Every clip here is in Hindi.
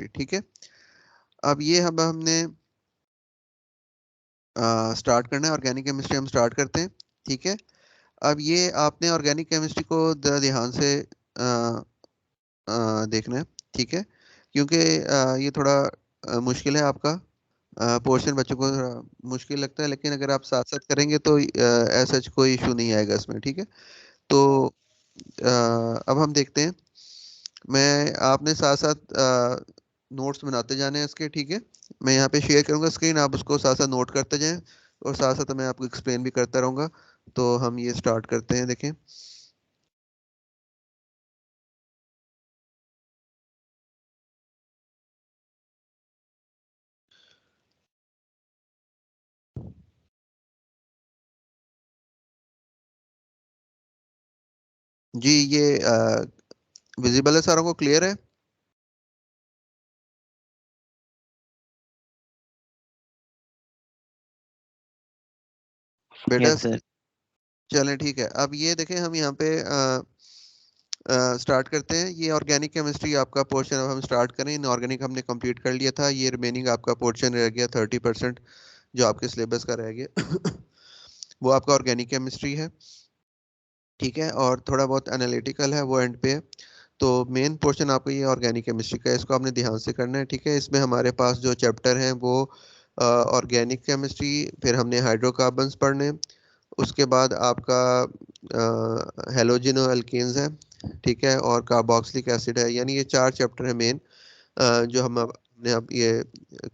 ठीक है। अब ये हमने स्टार्ट करना है, ऑर्गेनिक केमिस्ट्री हम स्टार्ट करते हैं। ठीक है। अब ये आपने ऑर्गेनिक केमिस्ट्री को ध्यान से देखना है। ठीक है, क्योंकि ये थोड़ा मुश्किल है आपका पोर्शन, बच्चों को थोड़ा मुश्किल लगता है, लेकिन अगर आप साथ साथ करेंगे तो ऐसा कोई इशू नहीं आएगा इसमें। ठीक है। तो अब हम देखते हैं, मैं आपने साथ साथ नोट्स बनाते जाने हैं इसके। ठीक है, मैं यहाँ पे शेयर करूँगा स्क्रीन, आप उसको साथ साथ नोट करते जाएं और साथ साथ मैं आपको एक्सप्लेन भी करता रहूँगा। तो हम ये स्टार्ट करते हैं, देखें। जी, ये विजिबल है सारों को, क्लियर है बेटा? Yes sir. चलें, ठीक है। अब ये देखें, हम यहाँ पे स्टार्ट करते हैं। ये ऑर्गेनिक केमिस्ट्री आपका पोर्शन अब हम स्टार्ट करें। इनऑर्गेनिक हमने कंप्लीट कर लिया था, ये रिमेनिंग आपका पोर्शन रह गया 30% जो आपके सिलेबस का रह गया वो आपका ऑर्गेनिक केमिस्ट्री है। ठीक है, और थोड़ा बहुत एनालिटिकल है, वो एंड पे है। तो मेन पोर्शन आपका ये ऑर्गेनिक केमिस्ट्री का है, इसको आपने ध्यान से करना है। ठीक है, इसमें हमारे पास जो चैप्टर हैं वो ऑर्गेनिक केमिस्ट्री, फिर हमने हाइड्रोकार्बन्स पढ़ने, उसके बाद आपका हेलोजिनो अल्केन्स है। ठीक है, और कार्बोक्सिलिक एसिड है। यानी ये 4 चैप्टर है मेन जो हमने अब ये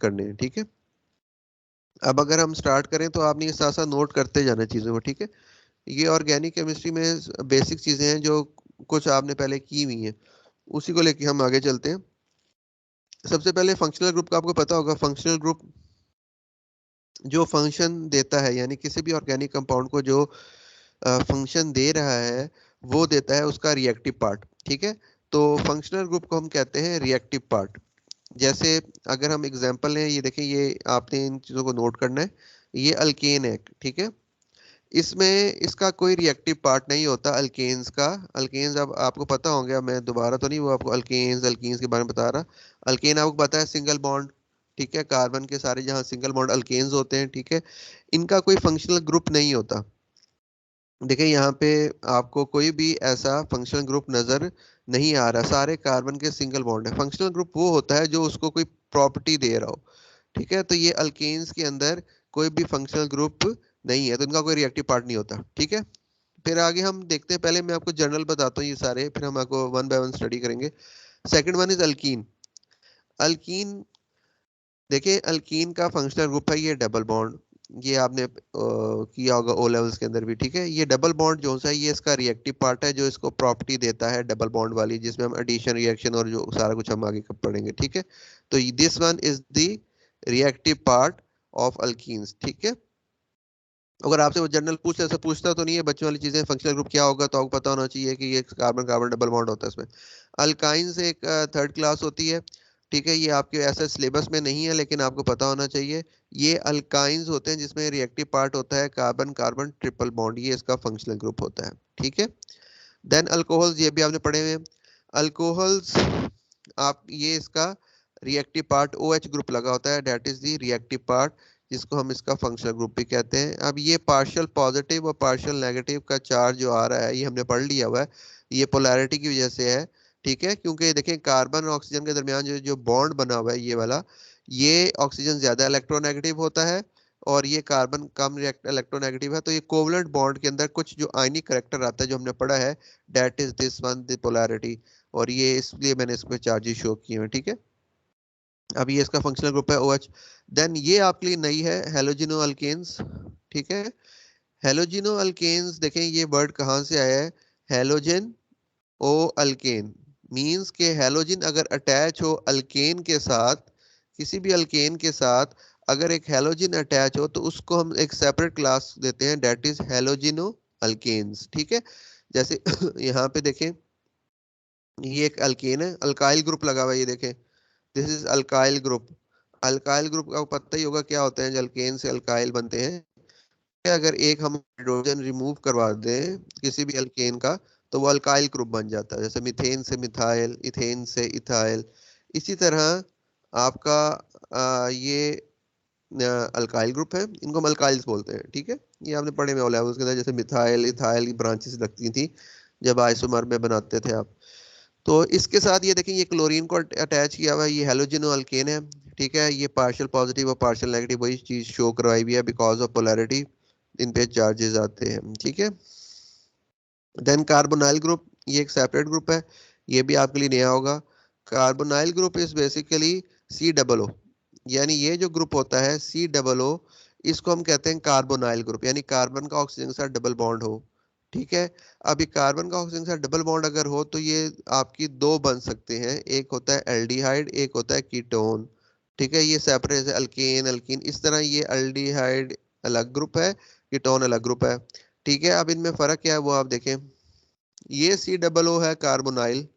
करने हैं। ठीक है, अब अगर हम स्टार्ट करें तो आपने ये साथ साथ नोट करते जाना चीज़ों को। ठीक है, ये ऑर्गेनिक केमिस्ट्री में बेसिक चीज़ें हैं जो कुछ आपने पहले की हुई हैं, उसी को लेके हम आगे चलते हैं। सबसे पहले फंक्शनल ग्रुप का आपको पता होगा। फंक्शनल ग्रुप जो फंक्शन देता है, यानी किसी भी ऑर्गेनिक कंपाउंड को जो फंक्शन दे रहा है वो देता है उसका रिएक्टिव पार्ट। ठीक है, तो फंक्शनल ग्रुप को हम कहते हैं रिएक्टिव पार्ट। जैसे अगर हम एग्जांपल लें, ये देखिए, ये आपने इन चीज़ों को नोट करना है। ये अल्केन है। ठीक है, इसमें इसका कोई रिएक्टिव पार्ट नहीं होता अल्केन्स का। अल्केन्स अब आपको पता होंगे, अब मैं दोबारा तो नहीं वो आपको अल्केन्स अल्कीन्स के बारे में बता रहा। अल्केन आपको पता है सिंगल बॉन्ड। ठीक है, कार्बन के सारे जहाँ सिंगल बॉन्ड अल्केन्स होते हैं। ठीक है, इनका कोई फंक्शनल ग्रुप नहीं होता। देखिए यहाँ पे आपको कोई भी ऐसा फंक्शनल ग्रुप नजर नहीं आ रहा, सारे कार्बन के सिंगल बॉन्ड है। फंक्शनल ग्रुप वो होता है जो उसको कोई प्रॉपर्टी दे रहा हो। ठीक है, तो ये अल्केन्स के अंदर कोई भी फंक्शनल ग्रुप नहीं है, तो इनका कोई रिएक्टिव पार्ट नहीं होता। ठीक है, फिर आगे हम देखते हैं। पहले मैं आपको जनरल बताता हूँ ये सारे, फिर हम आपको वन बाय वन स्टडी करेंगे। Second one is alkyne. Alkyne, देखिए अल्कीन का फंक्शनल ग्रुप है ये डबल बॉन्ड। ये आपने किया होगा ओ लेवल्स के अंदर भी। ठीक है, ये डबल बॉन्ड जो सा है ये इसका रिएक्टिव पार्ट है जो इसको प्रॉपर्टी देता है डबल बॉन्ड वाली, जिसमें हम एडिशन रिएक्शन और जो सारा कुछ हम आगे कब पढ़ेंगे। ठीक है, तो this one is the reactive part of alkenes. ठीक है, अगर आपसे वो जनरल पूछता, ऐसा पूछता तो नहीं है बच्चों वाली चीजें, फंक्शनल ग्रुप क्या होगा तो आपको पता होना चाहिए कि ये कार्बन कार्बन डबल बॉन्ड होता है इसमें। अल्काइन से एक थर्ड क्लास होती है। ठीक है, ये आपके ऐसा सिलेबस में नहीं है लेकिन आपको पता होना चाहिए। ये अल्काइंस होते हैं जिसमें रिएक्टिव पार्ट होता है कार्बन कार्बन ट्रिपल बॉन्ड, ये इसका फंक्शनल ग्रुप होता है। ठीक है, देन अल्कोहल्स, ये भी आपने पढ़े हुए हैं। अल्कोहल्स आप ये इसका reactive part O H group लगा होता है, that is the reactive part, जिसको हम इसका फंक्शनल ग्रुप भी कहते हैं। अब ये पार्शियल पॉजिटिव और पार्शियल नेगेटिव का चार्ज जो आ रहा है ये हमने पढ़ लिया हुआ है, ये पोलैरिटी की वजह से है। ठीक है, क्योंकि देखें कार्बन और ऑक्सीजन के दरमियान जो जो बॉन्ड बना हुआ है ये वाला, ये ऑक्सीजन ज्यादा इलेक्ट्रोनेगेटिव होता है और ये कार्बन कम इलेक्ट्रोनेगेटिव है। तो ये कोवलेंट बॉन्ड के अंदर कुछ जो आयनिक करेक्टर आता है जो हमने पढ़ा है, that is this one the polarity, और ये इसलिए मैंने इसमें चार्जेस शो किए हैं। ठीक है, अब ये इसका फंक्शनल ग्रुप है OH। देन ये आपके लिए नई है, हेलोजिनो अल्केन्स। ठीक है, हेलोजिनो अल्केन्स, देखें ये वर्ड कहाँ से आया है, हेलोजन ओ अल्केन, मींस के हेलोजन अगर अटैच हो अल्केन के साथ, किसी भी अल्केन के साथ अगर एक हेलोजन अटैच हो तो उसको हम एक सेपरेट क्लास देते हैं, डेट इज हेलोजिनो अल्केन्स। ठीक है, जैसे यहाँ पे देखें, ये एक अल्केन है, अल्काइल ग्रुप लगा हुआ है, ये देखें, this is alkyl group. Alkyl group का पता ही होगा क्या होते हैं, जो अल्केन से अल्काइल बनते हैं। अगर एक हम हाइड्रोजन रिमूव करवा दें किसी भी अल्केन का तो वो अल्काइल ग्रुप बन जाता है, जैसे मीथेन से मिथाइल, इथेन से इथाइल, इसी तरह आपका ये अल्काइल ग्रुप है, इनको हम अल्काइल्स बोलते हैं, ठीक है। ये आपने पढ़े में ओ लेवल्स के अंदर, जैसे मिथाइल इथाइल की ब्रांचेस लगती थी जब आइसोमर में बनाते थे आप। तो इसके साथ ये देखें, ये क्लोरीन को अटैच किया हुआ है, ये हेलोजन अल्केन है, ठीक है। ये पार्शियल पॉजिटिव और पार्शियल नेगेटिव वही चीज शो करवाई हुई है, बिकॉज ऑफ पोलैरिटी इन पे चार्जेस आते हैं, ठीक है। देन कार्बोनाइल ग्रुप, ये एक सेपरेट ग्रुप है, ये भी आपके लिए नया होगा। Carbonyl group is basically C00, यानी ये जो ग्रुप होता है C00, इसको हम कहते हैं कार्बोनाइल ग्रुप, यानी कार्बन का ऑक्सीजन के साथ डबल बॉन्ड हो, ठीक है। अभी कार्बन का ऑक्सीजन के साथ डबल बॉन्ड अगर हो तो ये आपकी दो बन सकते हैं, एक होता है एल्डिहाइड, एक होता है कीटोन, ठीक है। ये सेपरेट है, अल्केन अल्कीन इस तरह, ये एल्डिहाइड अलग ग्रुप है, कीटोन अलग ग्रुप है, ठीक है। अब इनमें फर्क क्या है वो आप देखें, ये C00 है कार्बोनाइल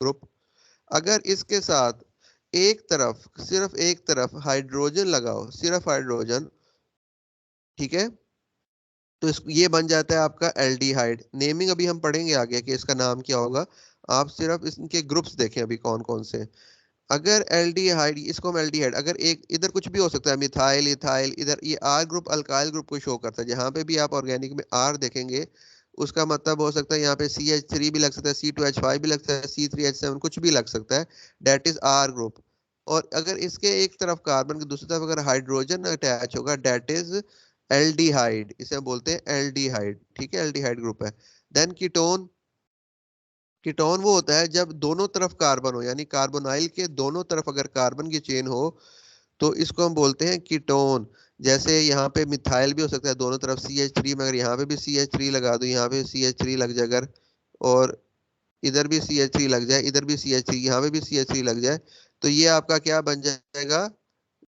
ग्रुप, अगर इसके साथ एक तरफ, सिर्फ एक तरफ हाइड्रोजन लगाओ, सिर्फ हाइड्रोजन, ठीक है, तो ये बन जाता है आपका एल्डिहाइड। नेमिंग अभी हम पढ़ेंगे आगे कि इसका नाम क्या होगा, आप सिर्फ इनके ग्रुप्स देखें अभी कौन कौन से। अगर एल्डिहाइड, इसको हम एल्डिहाइड, अगर एक इधर कुछ भी हो सकता है, मिथाइल इथाइल, इधर ये आर ग्रुप अल्काइल ग्रुप को शो करता है, जहां पे भी आप ऑर्गेनिक में आर देखेंगे उसका मतलब हो सकता है यहाँ पे CH3 भी लग सकता है, C2H5 भी लग सकता है, C3H7 कुछ भी लग सकता है, डेट इज आर ग्रुप। और अगर इसके एक तरफ कार्बन की दूसरी तरफ अगर हाइड्रोजन अटैच होगा, डेट इज एल्डिहाइड, इसे हम बोलते हैं एल्डिहाइड, ठीक है, एल्डिहाइड ग्रुप है। देन कीटोन, कीटोन वो होता है जब दोनों तरफ कार्बन हो, यानी कार्बोनाइल के दोनों तरफ अगर कार्बन की चेन हो तो इसको हम बोलते हैं कीटोन। जैसे यहाँ पे मिथाइल भी हो सकता है दोनों तरफ CH3, मगर यहाँ पे भी CH3 लगा दो, यहाँ पे CH3 लग जाए अगर, और इधर भी CH3 लग जाए, इधर भी CH3, यहाँ पे भी CH3 लग जाए, तो ये आपका क्या बन जाएगा,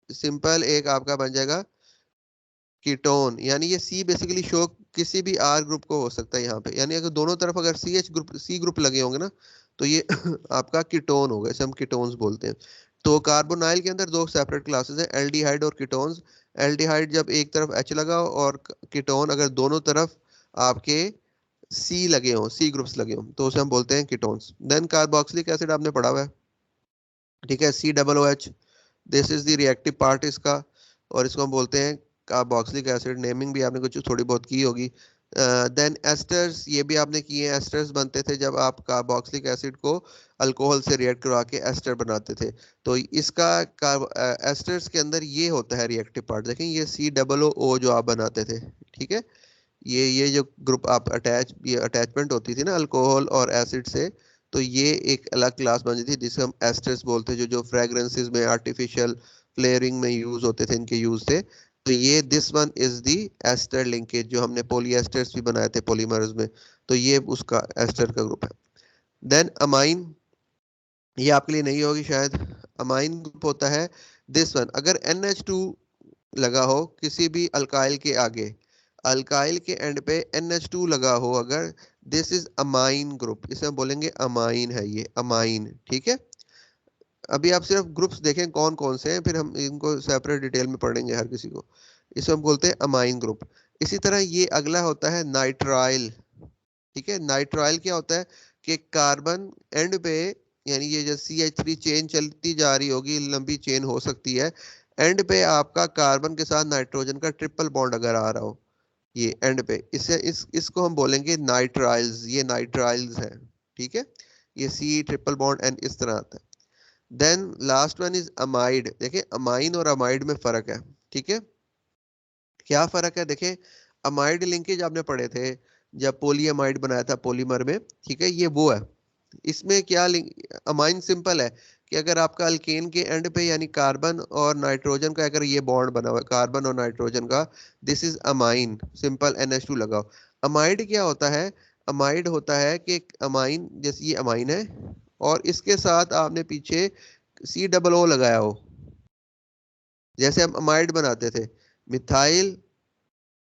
सिंपल एक आपका बन जाएगा कीटोन। यानी ये C बेसिकली शो किसी भी R ग्रुप को हो सकता है यहाँ पे, यानी अगर दोनों तरफ अगर C ग्रुप लगे होंगे ना, तो ये आपका कीटोन होगा, इसे हम कीटोन्स बोलते हैं। तो कार्बोनाइल के अंदर दो सेपरेट क्लासेस हैं, एल्डिहाइड और कीटोन्स। एल्डिहाइड जब एक तरफ H लगा हो, और कीटोन अगर दोनों तरफ आपके C लगे हों, C ग्रुप्स लगे हों, तो उसे हम बोलते हैं कीटोन्स। देन कार्बोक्सिलिक एसिड आपने पढ़ा हुआ है, ठीक है, COOH, this is the reactive part इसका, और इसको हम बोलते हैं कार्बोक्सिलिक एसिड। नेमिंग भी आपने कुछ थोड़ी बहुत की होगी। देन एस्टर्स, ये भी आपने किए हैं, एस्टर्स बनते थे जब आप कार्बोक्सिलिक एसिड को अल्कोहल से रिएक्ट करवा के एस्टर बनाते थे। तो इसका एस्टर्स के अंदर ये होता है रिएक्टिव पार्ट, देखें ये COO जो आप बनाते थे, ठीक है। ये जो ग्रुप आप ये अटैचमेंट होती थी ना अल्कोहल और एसिड से, तो ये एक अलग क्लास बन जाती थी जिसे हम एस्टर्स बोलते हैं, जो फ्रेग्रेंसेस में आर्टिफिशियल फ्लेयरिंग में यूज होते थे, इनके यूज से। तो ये this one is the ester linkage, जो हमने पॉलीएस्टर्स भी बनाए थे पॉलीमर्स में, तो ये उसका एस्टर का ग्रुप है। देन अमाइन, ये आपके लिए नहीं होगी शायद। अमाइन ग्रुप होता है दिस वन, अगर NH2 लगा हो किसी भी अल्काइल के आगे, अल्काइल के एंड पे NH2 लगा हो अगर, दिस इज अमाइन ग्रुप, इसे हम बोलेंगे अमाइन है, ये अमाइन, ठीक है। अभी आप सिर्फ ग्रुप्स देखें कौन कौन से हैं, फिर हम इनको सेपरेट डिटेल में पढ़ेंगे हर किसी को। इसे हम बोलते हैं अमाइन ग्रुप। इसी तरह ये अगला होता है नाइट्राइल, ठीक है। नाइट्राइल क्या होता है कि कार्बन एंड पे, यानी ये जो CH3 चेन चलती जा रही होगी, लंबी चेन हो सकती है, एंड पे आपका कार्बन के साथ नाइट्रोजन का ट्रिपल बॉन्ड अगर आ रहा हो, ये एंड पे, इसको हम बोलेंगे नाइट्राइल्स, ये नाइट्राइल्स है, ठीक है। ये C ट्रिपल बॉन्ड N इस तरह आता है। Then last one is amide, देखिए अमाइन और अमाइड में फर्क है, ठीक है। क्या फर्क है, देखें, अमाइड लिंकेज आपने पढ़े थे जब पोलीअमाइड बनाया था पॉलीमर में, ठीक है, ये वो है। इसमें क्या अमाइन सिंपल है कि अगर आपका अल्केन के एंड पे, यानी कार्बन और नाइट्रोजन का अगर ये बॉन्ड बना हुआ है, कार्बन और नाइट्रोजन का, this is amine, simple NH2 लगाओ। अमाइड क्या होता है, अमाइड होता है कि अमाइन, जैसे ये अमाइन है और इसके साथ आपने पीछे COO लगाया हो, जैसे हम अमाइड बनाते थे, मिथाइल,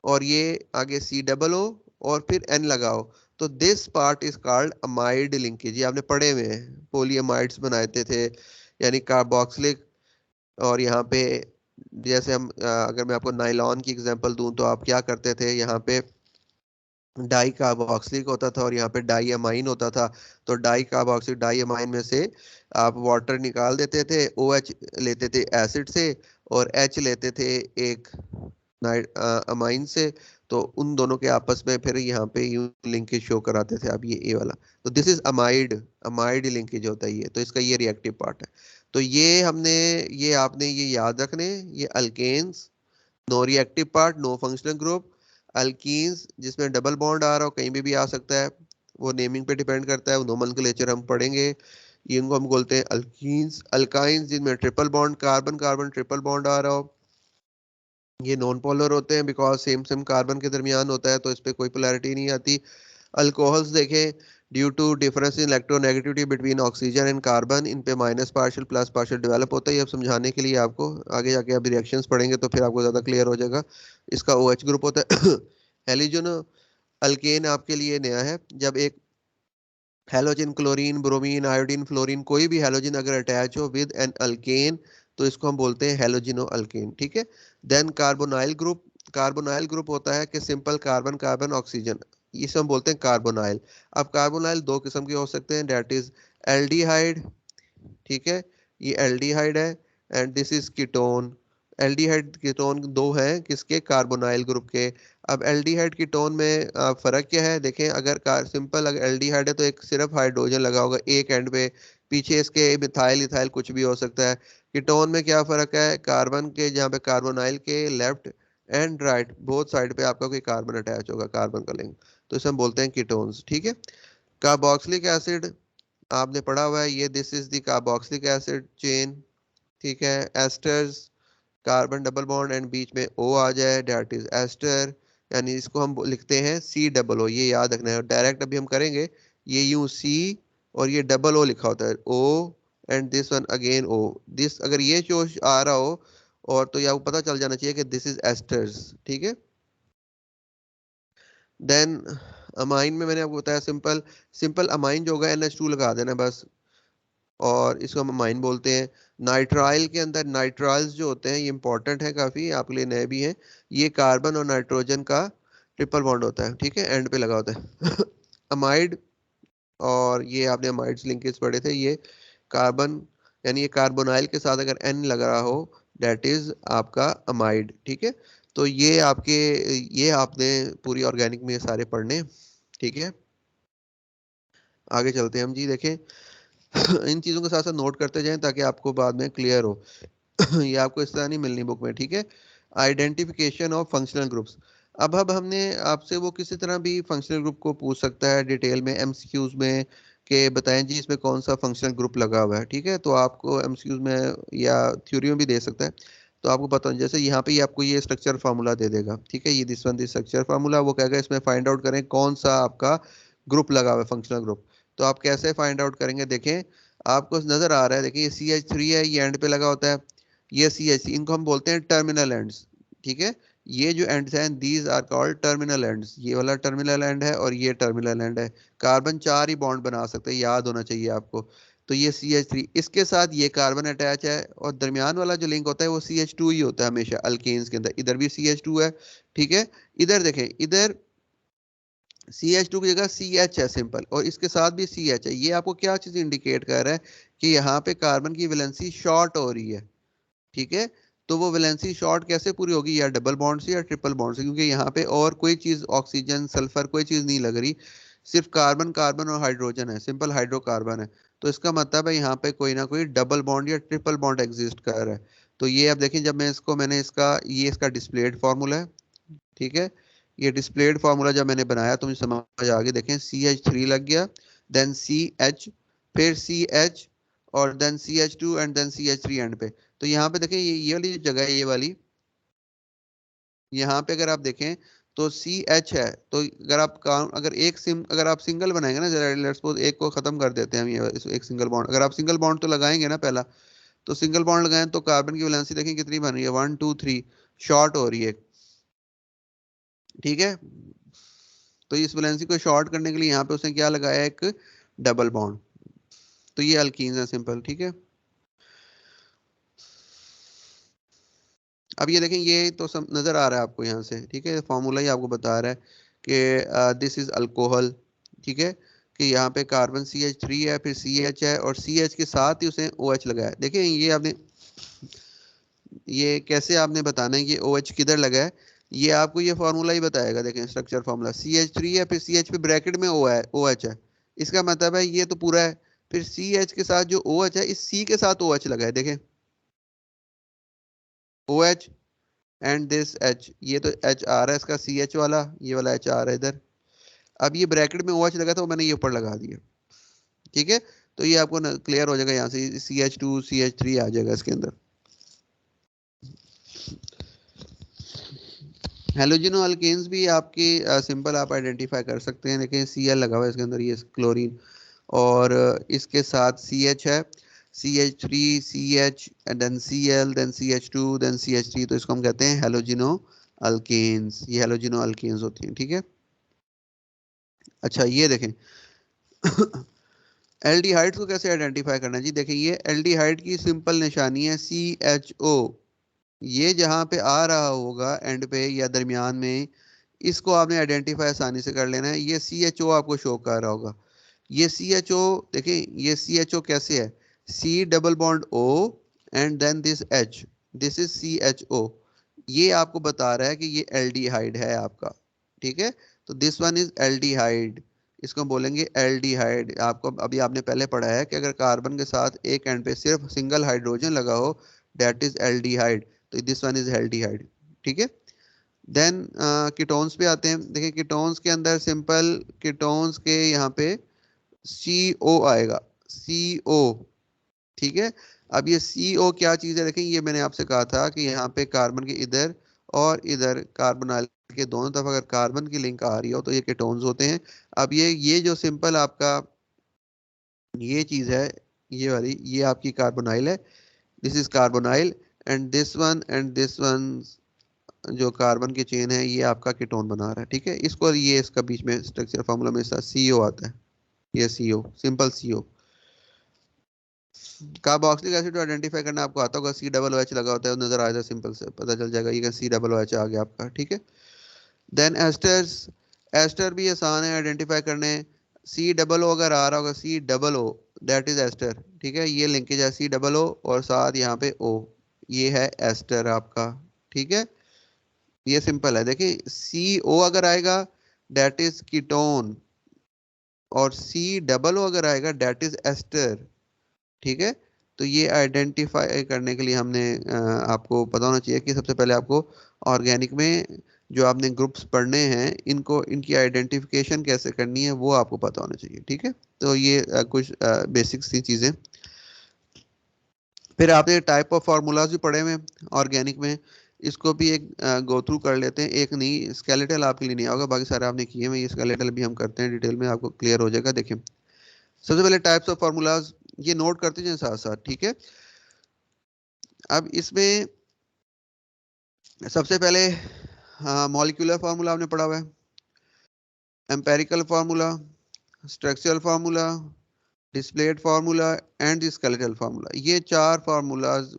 और ये आगे COO और फिर N लगाओ, तो this part is called amide linkage. ये आपने पढ़े हुए हैं, पोलीअमाइड्स बनाते थे, यानी कार्बोक्सिलिक, और यहाँ पे जैसे हम अगर मैं आपको नाइलॉन की एग्जांपल दूं तो आप क्या करते थे, यहाँ पे डाई कार्बोक्सिलिक होता था और यहाँ पे डाई अमाइन होता था। तो डाई कार्बोक्सिलिक डाई अमाइन में से आप वाटर निकाल देते थे, OH लेते थे एसिड से, और H लेते थे एक नाइट अमाइन से। तो उन दोनों के आपस में फिर यहाँ पे यूं लिंकेज शो कराते थे। अब ये वाला, तो this is amide, amide linkage होता है ये। तो इसका ये रिएक्टिव पार्ट है। तो ये हमने, ये आपने ये याद रखने, ये alkanes, no reactive part, no functional group. Alkenes जिसमें डबल बॉन्ड आ रहा हो, कहीं भी आ सकता है, वो नेमिंग पे डिपेंड करता है, वो नोमेनक्लेचर हम पढ़ेंगे। ये इनको हम बोलते हैं अल्कीन्स। अल्काइंस जिनमें triple bond, carbon carbon triple bond आ रहा हो, ये नॉन पोलर होते हैं, बिकॉज सेम सेम कार्बन के दरमियान होता है, तो इस पे कोई पोलैरिटी नहीं आती। अल्कोहल्स देखें, due to difference in electronegativity between oxygen and carbon, इन पे minus partial plus partial develop होता है। ये अब समझाने के लिए आपको आगे जाके आप रिएक्शंस पढ़ेंगे तो फिर आपको ज़्यादा क्लियर हो जाएगा। इसका OH ग्रुप होता है। हेलोजन अल्केन आपके लिए नया है। जब एक halogen, chlorine, bromine, iodine, fluorine, कोई भी हैलोजन अगर अटैच हो विद एन अल्केन, तो इसको हम बोलते हैं हैलोजिनो अल्केन। ठीक है। Then carbonyl group, carbonyl group होता है कि सिंपल कार्बन कार्बन ऑक्सीजन, इसे हम बोलते हैं कार्बोनाइल। अब कार्बोनाइल दो किस्म के हो सकते हैं, डेट इज एल्डिहाइड, ठीक है, ये एल्डिहाइड है, and this is ketone. Aldehyde ketone दो हैं किसके, कार्बोनाइल ग्रुप के। अब एल्डिहाइड कीटोन में फर्क क्या है, देखें, अगर सिंपल अगर एल्डिहाइड है तो एक सिर्फ हाइड्रोजन लगा होगा एक एंड पे, पीछे इसके मिथाइल इथाइल कुछ भी हो सकता है। कीटोन में क्या फर्क है, कार्बन के जहाँ पे कार्बोनाइल के left and right both side पे आपका कोई कार्बन अटैच होगा, कार्बन का लिंक, तो इसे हम बोलते हैं कीटोन्स। ठीक है। कार्बोक्सिलिक एसिड आपने पढ़ा हुआ है, ये this is the carboxylic acid chain. ठीक है। Esters, carbon double bond and बीच में O आ जाए, डेट इज एस्टर, यानी इसको हम लिखते हैं C O O, ये याद रखना है। डायरेक्ट अभी हम करेंगे, ये यूं C और ये डबल O लिखा होता है, O and this one again O। This अगर ये जो आ रहा हो और, तो ये आपको पता चल जाना चाहिए कि दिस इज एस्टर्स। ठीक है। देन अमाइन में मैंने आपको बताया सिंपल, सिंपल अमाइन जो होगा NH2 लगा देना बस, और इसको हम अमाइन बोलते हैं। नाइट्राइल के अंदर नाइट्राइल्स जो होते हैं ये इंपॉर्टेंट है काफ़ी, आपके लिए नए भी हैं। ये कार्बन और नाइट्रोजन का ट्रिपल बॉन्ड होता है, ठीक है, एंड पे लगा होता है। अमाइड, और ये आपने अमाइड्स लिंकेज पढ़े थे, ये कार्बन, यानी ये कार्बोनाइल के साथ अगर N लग रहा हो, डेट इज आपका अमाइड। ठीक है। तो ये आपके, ये आपने पूरी ऑर्गेनिक में ये सारे पढ़ने। ठीक है। आगे चलते हैं हम जी, देखें। इन चीज़ों के साथ साथ नोट करते जाएं ताकि आपको बाद में क्लियर हो। ये आपको इस तरह नहीं मिलनी बुक में। ठीक है। Identification of functional groups. अब हमने आपसे, वो किसी तरह भी फंक्शनल ग्रुप को पूछ सकता है डिटेल में MCQs में, कि बताएं जी इसमें कौन सा फंक्शनल ग्रुप लगा हुआ है। ठीक है। तो आपको MCQs में या थ्योरी में भी दे सकता है। तो आपको पता, जैसे यहाँ पे ये आपको ये स्ट्रक्चर फार्मूला दे देगा, ठीक है, ये this one this structure formula, वो कहेगा इसमें फाइंड आउट करें कौन सा आपका ग्रुप लगा हुआ है, फंक्शनल ग्रुप। तो आप कैसे फाइंड आउट करेंगे, देखें, आपको नजर आ रहा है, देखिए ये CH3 है, ये एंड पे लगा होता है, ये CH, इनको हम बोलते हैं टर्मिनल एंड्स। ठीक है। ये जो एंड्स हैं, these are called terminal ends, ये वाला टर्मिनल एंड है और ये टर्मिनल एंड है। कार्बन चार ही बॉन्ड बना सकते हैं, याद होना चाहिए आपको। तो ये CH3, इसके साथ ये कार्बन अटैच है, और दरमियान वाला जो लिंक होता है वो CH2 ही होता है हमेशा अल्केन्स के अंदर। इधर भी CH2 है, ठीक है। इधर देखें, इधर CH2 की जगह CH है सिंपल, और इसके साथ भी CH है। ये आपको क्या चीज इंडिकेट कर रहा है, कि यहाँ पे कार्बन की वैलेंसी शॉर्ट हो रही है। ठीक है। तो वो वैलेंसी शॉर्ट कैसे पूरी होगी, या डबल बॉन्ड से या ट्रिपल बॉन्ड से, क्योंकि यहाँ पे और कोई चीज, ऑक्सीजन सल्फर कोई चीज नहीं लग रही, सिर्फ कार्बन कार्बन और हाइड्रोजन है, सिंपल हाइड्रोकार्बन है। तो इसका मतलब है यहाँ पे कोई ना कोई डबल बॉन्ड या ट्रिपल बॉन्ड एग्जिस्ट कर रहा है। तो ये अब देखें, जब मैं इसको, मैंने इसका, ये इसका डिस्प्लेड फॉर्मूला है। ठीक है। ये डिस्प्लेड फार्मूला जब मैंने बनाया तो मुझे समझ आ गई, देखें CH3 लग गया, देन CH, फिर CH, और then CH2 end then CH3 end पे। तो यहाँ पे देखें, ये वाली जगह है, ये वाली, यहाँ पे अगर आप देखें तो CH है। तो अगर आप काउंट, अगर एक अगर आप सिंगल बनाएंगे ना, जरा लेट्स सपोज एक को खत्म कर देते हैं हम, ये एक सिंगल बॉन्ड, अगर आप सिंगल बॉन्ड तो लगाएंगे ना पहला, तो सिंगल बॉन्ड लगाएं तो कार्बन की वैलेंसी देखें कितनी बन रही है, 1 2 3, शॉर्ट हो रही है। ठीक है। तो इस वैलेंसी को शॉर्ट करने के लिए यहाँ पे उसने क्या लगाया, एक डबल बॉन्ड। तो ये अल्कीन्स है सिंपल। ठीक है। अब ये देखें, ये तो सब नजर आ रहा है आपको यहाँ से, ठीक है, फॉर्मूला ही आपको बता रहा है कि दिस इज अल्कोहल, ठीक है, कि यहाँ पे कार्बन CH3 है, फिर CH है, और CH के साथ ही उसने OH लगाया है। देखिए ये आपने, ये कैसे आपने बताना है कि OH किधर लगा है, ये आपको ये फॉर्मूला ही बताएगा। देखें स्ट्रक्चर फॉर्मूला, CH3 है, फिर CH पे ब्रैकेट में OH है, इसका मतलब है ये तो पूरा है, फिर CH के साथ जो OH है, इस C के साथ OH लगा है, देखें OH एंड दिस H, ये तो H आ रहा है इसका, CH वाला, ये वाला H आ रहा है इधर। अब ये ब्रैकेट में OH लगा था, वो मैंने ये ऊपर लगा दिया, ठीक है। तो ये आपको क्लियर हो जाएगा, यहाँ से CH2 CH3 आ जाएगा इसके अंदर। हेलोजिनो अल्केन्स भी आपके सिंपल आप आइडेंटिफाई कर सकते हैं, लेकिन Cl लगा हुआ है इसके अंदर, ये क्लोरीन, और इसके साथ CH है, CH3 CH then Cl then CH2 then CH3, तो इसको हम कहते हैं हेलोजिनो अल्केन्स। ये हेलोजिनो अल्केन्स होती हैं, ठीक है। अच्छा ये देखें एल्डिहाइड्स को कैसे आइडेंटिफाई करना है जी। देखिए ये एल्डिहाइड की सिंपल निशानी है CHO, ये जहां पे आ रहा होगा एंड पे या दरमियान में, इसको आपने आइडेंटिफाई आसानी से कर लेना है। ये CHO आपको शो कर रहा होगा, ये CHO, देखिए ये CHO कैसे है, C double bond O and then this H, this is CHO, ये आपको बता रहा है कि ये एल्डिहाइड है आपका, ठीक है। तो दिस वन इज एल्डिहाइड, इसको हम बोलेंगे एल्डिहाइड। आपको अभी आपने पहले पढ़ा है कि अगर कार्बन के साथ एक एंड पे सिर्फ सिंगल हाइड्रोजन लगा हो, दैट इज एल्डिहाइड, तो दिस वन इज एल्डिहाइड, ठीक है। देन कीटोन्स पे आते हैं। देखिए कीटोन्स के अंदर सिंपल कीटोन्स के यहाँ पे CO आएगा, CO, ठीक है। अब ये CO क्या चीज़ है, देखें ये मैंने आपसे कहा था कि यहाँ पे कार्बन के इधर और इधर कार्बोनाइल के दोनों तरफ अगर कार्बन की लिंक आ रही हो तो ये कीटोन्स होते हैं। अब ये जो सिंपल आपका ये चीज़ है, ये वाली, ये आपकी कार्बोनाइल है, this is carbonyl, and this one जो कार्बन की चेन है, ये आपका कीटोन बना रहा है, ठीक है। इसको ये इसका बीच में स्ट्रक्चर फार्मूला में CO आता है, ये CO simple CO। Carboxylic acid identify करना आपको आता होगा, COOH लगा होता है, नजर आ जाए, सिंपल से पता चल जाएगा, ये COOH आ गया आपका, ठीक है। देन एस्टर्स, एस्टर भी आसान है आइडेंटिफाई करने, CO अगर आ रहा होगा, CO, दैट इज एस्टर, ठीक है। ये लिंकेज है CO और साथ यहाँ पे O, ये है एस्टर आपका, ठीक है। ये सिंपल है, देखिए CO अगर आएगा दैट इज कीटोन, और CO अगर आएगा दैट इज एस्टर, ठीक है। तो ये आइडेंटिफाई करने के लिए हमने आपको पता होना चाहिए कि सबसे पहले आपको ऑर्गेनिक में जो आपने ग्रुप्स पढ़ने हैं, इनको इनकी आइडेंटिफिकेशन कैसे करनी है वो आपको पता होना चाहिए, ठीक है। तो ये कुछ बेसिक सी चीज़ें। फिर आपने टाइप ऑफ फार्मूलाज भी पढ़े हुए ऑर्गेनिक में, इसको भी एक गो थ्रू कर लेते हैं। एक नहीं, स्केलेटल आपके लिए नहीं होगा, बाकी सारे आपने किए हैं, ये स्केलेटल भी हम करते हैं डिटेल में, आपको क्लियर हो जाएगा। देखिए सबसे पहले टाइप्स ऑफ फार्मूलाज, ये नोट करते जाएं साथ साथ, ठीक है। अब इसमें सबसे पहले मॉलिक्यूलर फार्मूला आपने पढ़ा हुआ है, empirical formula, structural formula, displayed formula and skeletal formula, ये चार फार्मूलाज,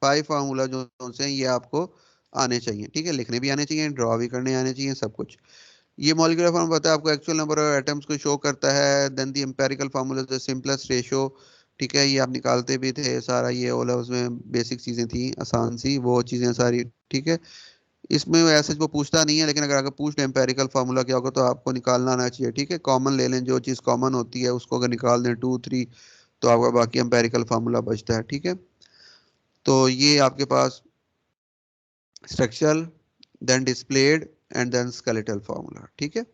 5 फार्मूला जो से ये आपको आने चाहिए, ठीक है। लिखने भी आने चाहिए, ड्रॉ भी करने आने चाहिए, सब कुछ। ये मॉलिक्यूलर फार्मूला बताया आपको एक्चुअल नंबर ऑफ एटम्स को शो करता है। Then the empirical formula the simplest ratio, ठीक है, ये आप निकालते भी थे सारा, ये ओला उसमें बेसिक चीजें थी आसान सी, वो चीजें सारी, ठीक है। इसमें ऐसे वो पूछता नहीं है, लेकिन अगर पूछ ले एम्पेरिकल फार्मूला क्या होगा तो आपको निकालना आना चाहिए, ठीक है। कॉमन ले लें, जो चीज़ कॉमन होती है उसको अगर निकाल दें 2 3, तो आपका बाकी एम्पेरिकल फार्मूला बचता है, ठीक है। तो ये आपके पास structural, then displayed and then skeletal formula, ठीक है।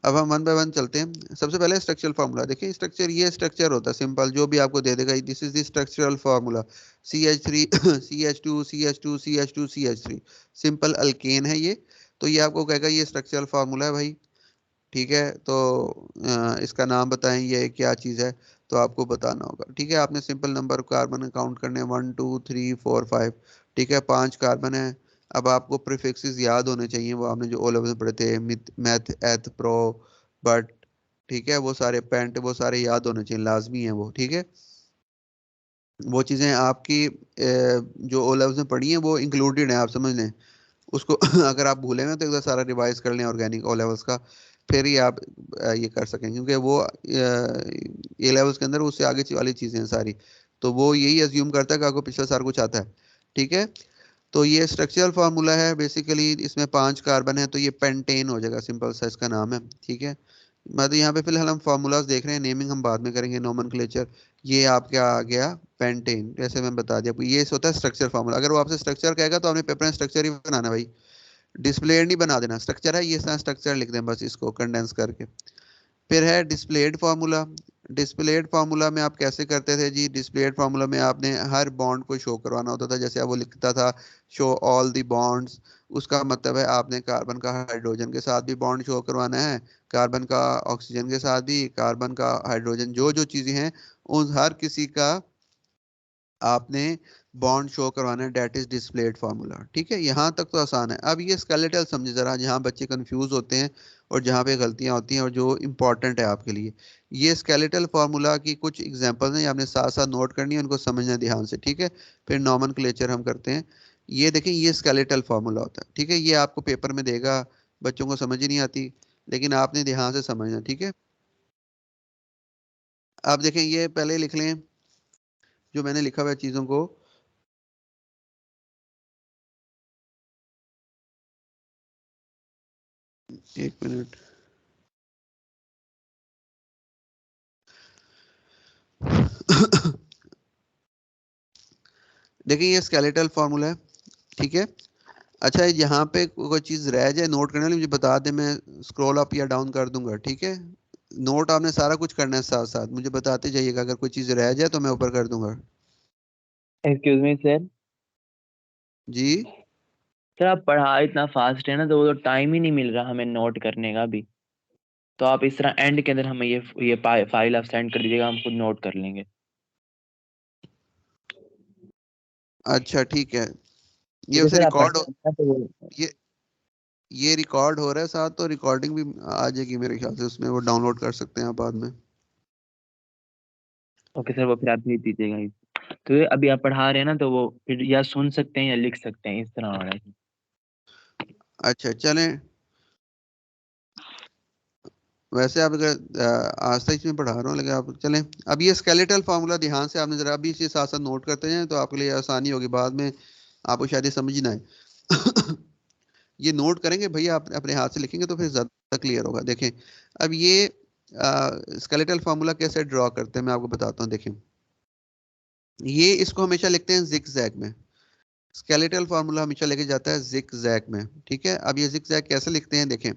अब हम वन बाय वन चलते हैं। सबसे पहले स्ट्रक्चरल फार्मूला देखिए, स्ट्रक्चर ये स्ट्रक्चर होता है सिंपल, जो भी आपको दे देगा, this is the structural formula, CH3 CH2 CH2 CH2 CH3, simple alkane है ये। तो ये आपको कहेगा ये स्ट्रक्चरल फार्मूला है भाई, ठीक है। तो इसका नाम बताएं, ये क्या चीज़ है, तो आपको बताना होगा, ठीक है। आपने सिंपल नंबर कार्बन काउंट करने 1 2 3 4 5, ठीक है, 5 कार्बन है। अब आपको प्रीफिक्सेस याद होने चाहिए, वो आपने जो ओ लेवल में पढ़े थे, मैथ एथ प्रो बट, ठीक है, वो सारे पेंट, वो सारे याद होने चाहिए, लाजमी है वो, ठीक है। वो चीज़ें आपकी जो ओ लेवल्स में पढ़ी हैं वो इंक्लूडेड हैं, आप समझ लें, उसको अगर आप भूले ना तो एक बार सारा रिवाइज कर लें ऑर्गेनिक ओ लेवल्स का, फिर ही आप ये कर सकें, क्योंकि वो ए लेवल्स के अंदर उससे आगे वाली चीजें हैं सारी, तो वो यही अज्यूम करता है कि आपको पिछला सारा कुछ आता है। ठीक है, तो ये स्ट्रक्चरल फार्मूला है बेसिकली, इसमें 5 कार्बन है तो ये पेंटेन हो जाएगा, सिंपल सा इसका नाम है। ठीक है, मतलब यहाँ पे फिलहाल हम फार्मूलाज देख रहे हैं, नेमिंग हम बाद में करेंगे, नोमेनक्लेचर। ये आपके आ गया पेंटेन, जैसे मैं बता दिया आपको, ये होता है स्ट्रक्चर फार्मूला। अगर वो आपसे स्ट्रक्चर कहेगा तो आपने पेपर में स्ट्रक्चर ही बनाना भाई, डिस्प्लेड नहीं बना देना, स्ट्रक्चर है ये स्ट्रक्चर लिख दें बस इसको कंडेंस करके। फिर है डिस्प्लेड फार्मूला। डिस्प्लेड फार्मूला में आप कैसे करते थे जी, डिस्प्लेड फार्मूला में आपने हर बॉन्ड को शो करवाना होता था, जैसे आप वो लिखता था शो ऑल द बॉन्ड्स, उसका मतलब है आपने कार्बन का हाइड्रोजन के साथ भी बॉन्ड शो करवाना है, कार्बन का ऑक्सीजन के साथ भी, कार्बन का हाइड्रोजन, जो जो चीजें हैं उन हर किसी का आपने बॉन्ड शो करवाना है, डेट इज डिस्प्लेड फार्मूला। ठीक है, यहाँ तक तो आसान है। अब ये स्केलेटल समझे जरा, जहाँ बच्चे कंफ्यूज होते हैं और जहाँ पे गलतियां होती हैं और जो इंपॉर्टेंट है आपके लिए, ये स्केलेटल फार्मूला की कुछ एग्जांपल्स हैं, ये आपने साथ साथ नोट करनी है, उनको समझना है ध्यान से। ठीक है, फिर नॉमेनक्लेचर हम करते हैं। ये देखें, ये स्केलेटल फार्मूला होता है। ठीक है, ये आपको पेपर में देगा, बच्चों को समझ ही नहीं आती, लेकिन आपने ध्यान से समझना। ठीक है, आप देखें, ये पहले लिख लें जो मैंने लिखा हुआ है चीजों को। एक मिनट। देखिए, ये स्केलेटल फार्मूला है। ठीक है, अच्छा यहाँ पे कोई चीज रह जाए नोट करने वाली मुझे बता दे, मैं स्क्रॉल अप या डाउन कर दूंगा। ठीक है, नोट आपने सारा कुछ करना है, साथ साथ मुझे बताते जाइएगा, अगर कोई चीज रह जाए तो मैं ऊपर कर दूंगा। Excuse me sir. जी, सर आप पढ़ा इतना फास्ट है ना, तो वो तो टाइम ही नहीं मिल रहा हमें नोट करने का भी। तो आप इस तरह एंड के अंदर हमें ये फाइल आप सेंड कर दीजिएगा, हम खुद नोट कर लेंगे। अच्छा ठीक है, ये क्योंकि उसे सर आप रिकॉर्ड पढ़ते हो, हैं ना, तो वो। ये रिकॉर्ड हो रहा है साथ, तो रिकॉर्डिंग भी आ जाएगी मेरे ख्याल से, उसमें वो डाउनलोड कर सकते हैं आप बाद में। ओके सर, वो फिर आप भेज दीजिएगा ही। तो ये अभी आप पढ़ा रहे हैं ना, तो वो फिर या सुन सकते हैं या लिख सकते हैं, इस तरह हो रहा है। अच्छा चलें, वैसे आप अगर आज तक इसमें पढ़ा रहा हूँ, लेकिन आप चलें। अब ये स्केलेटल फार्मूला ध्यान से आपने जरा अभी इसे साथ साथ नोट करते हैं तो आपके लिए आसानी होगी, बाद में आपको शायद ये समझ ही ना आए। ये नोट करेंगे भैया, आप अपने हाथ से लिखेंगे तो फिर ज्यादा क्लियर होगा। देखें, अब ये स्केलेटल फार्मूला कैसे ड्रॉ करते हैं मैं आपको बताता हूँ। देखें, ये इसको हमेशा लिखते हैं जिग जैग में, स्केलेटल फार्मूला हमेशा लेके जाता है जिग जैग में। ठीक है, अब ये जिग जैग कैसे लिखते हैं देखें,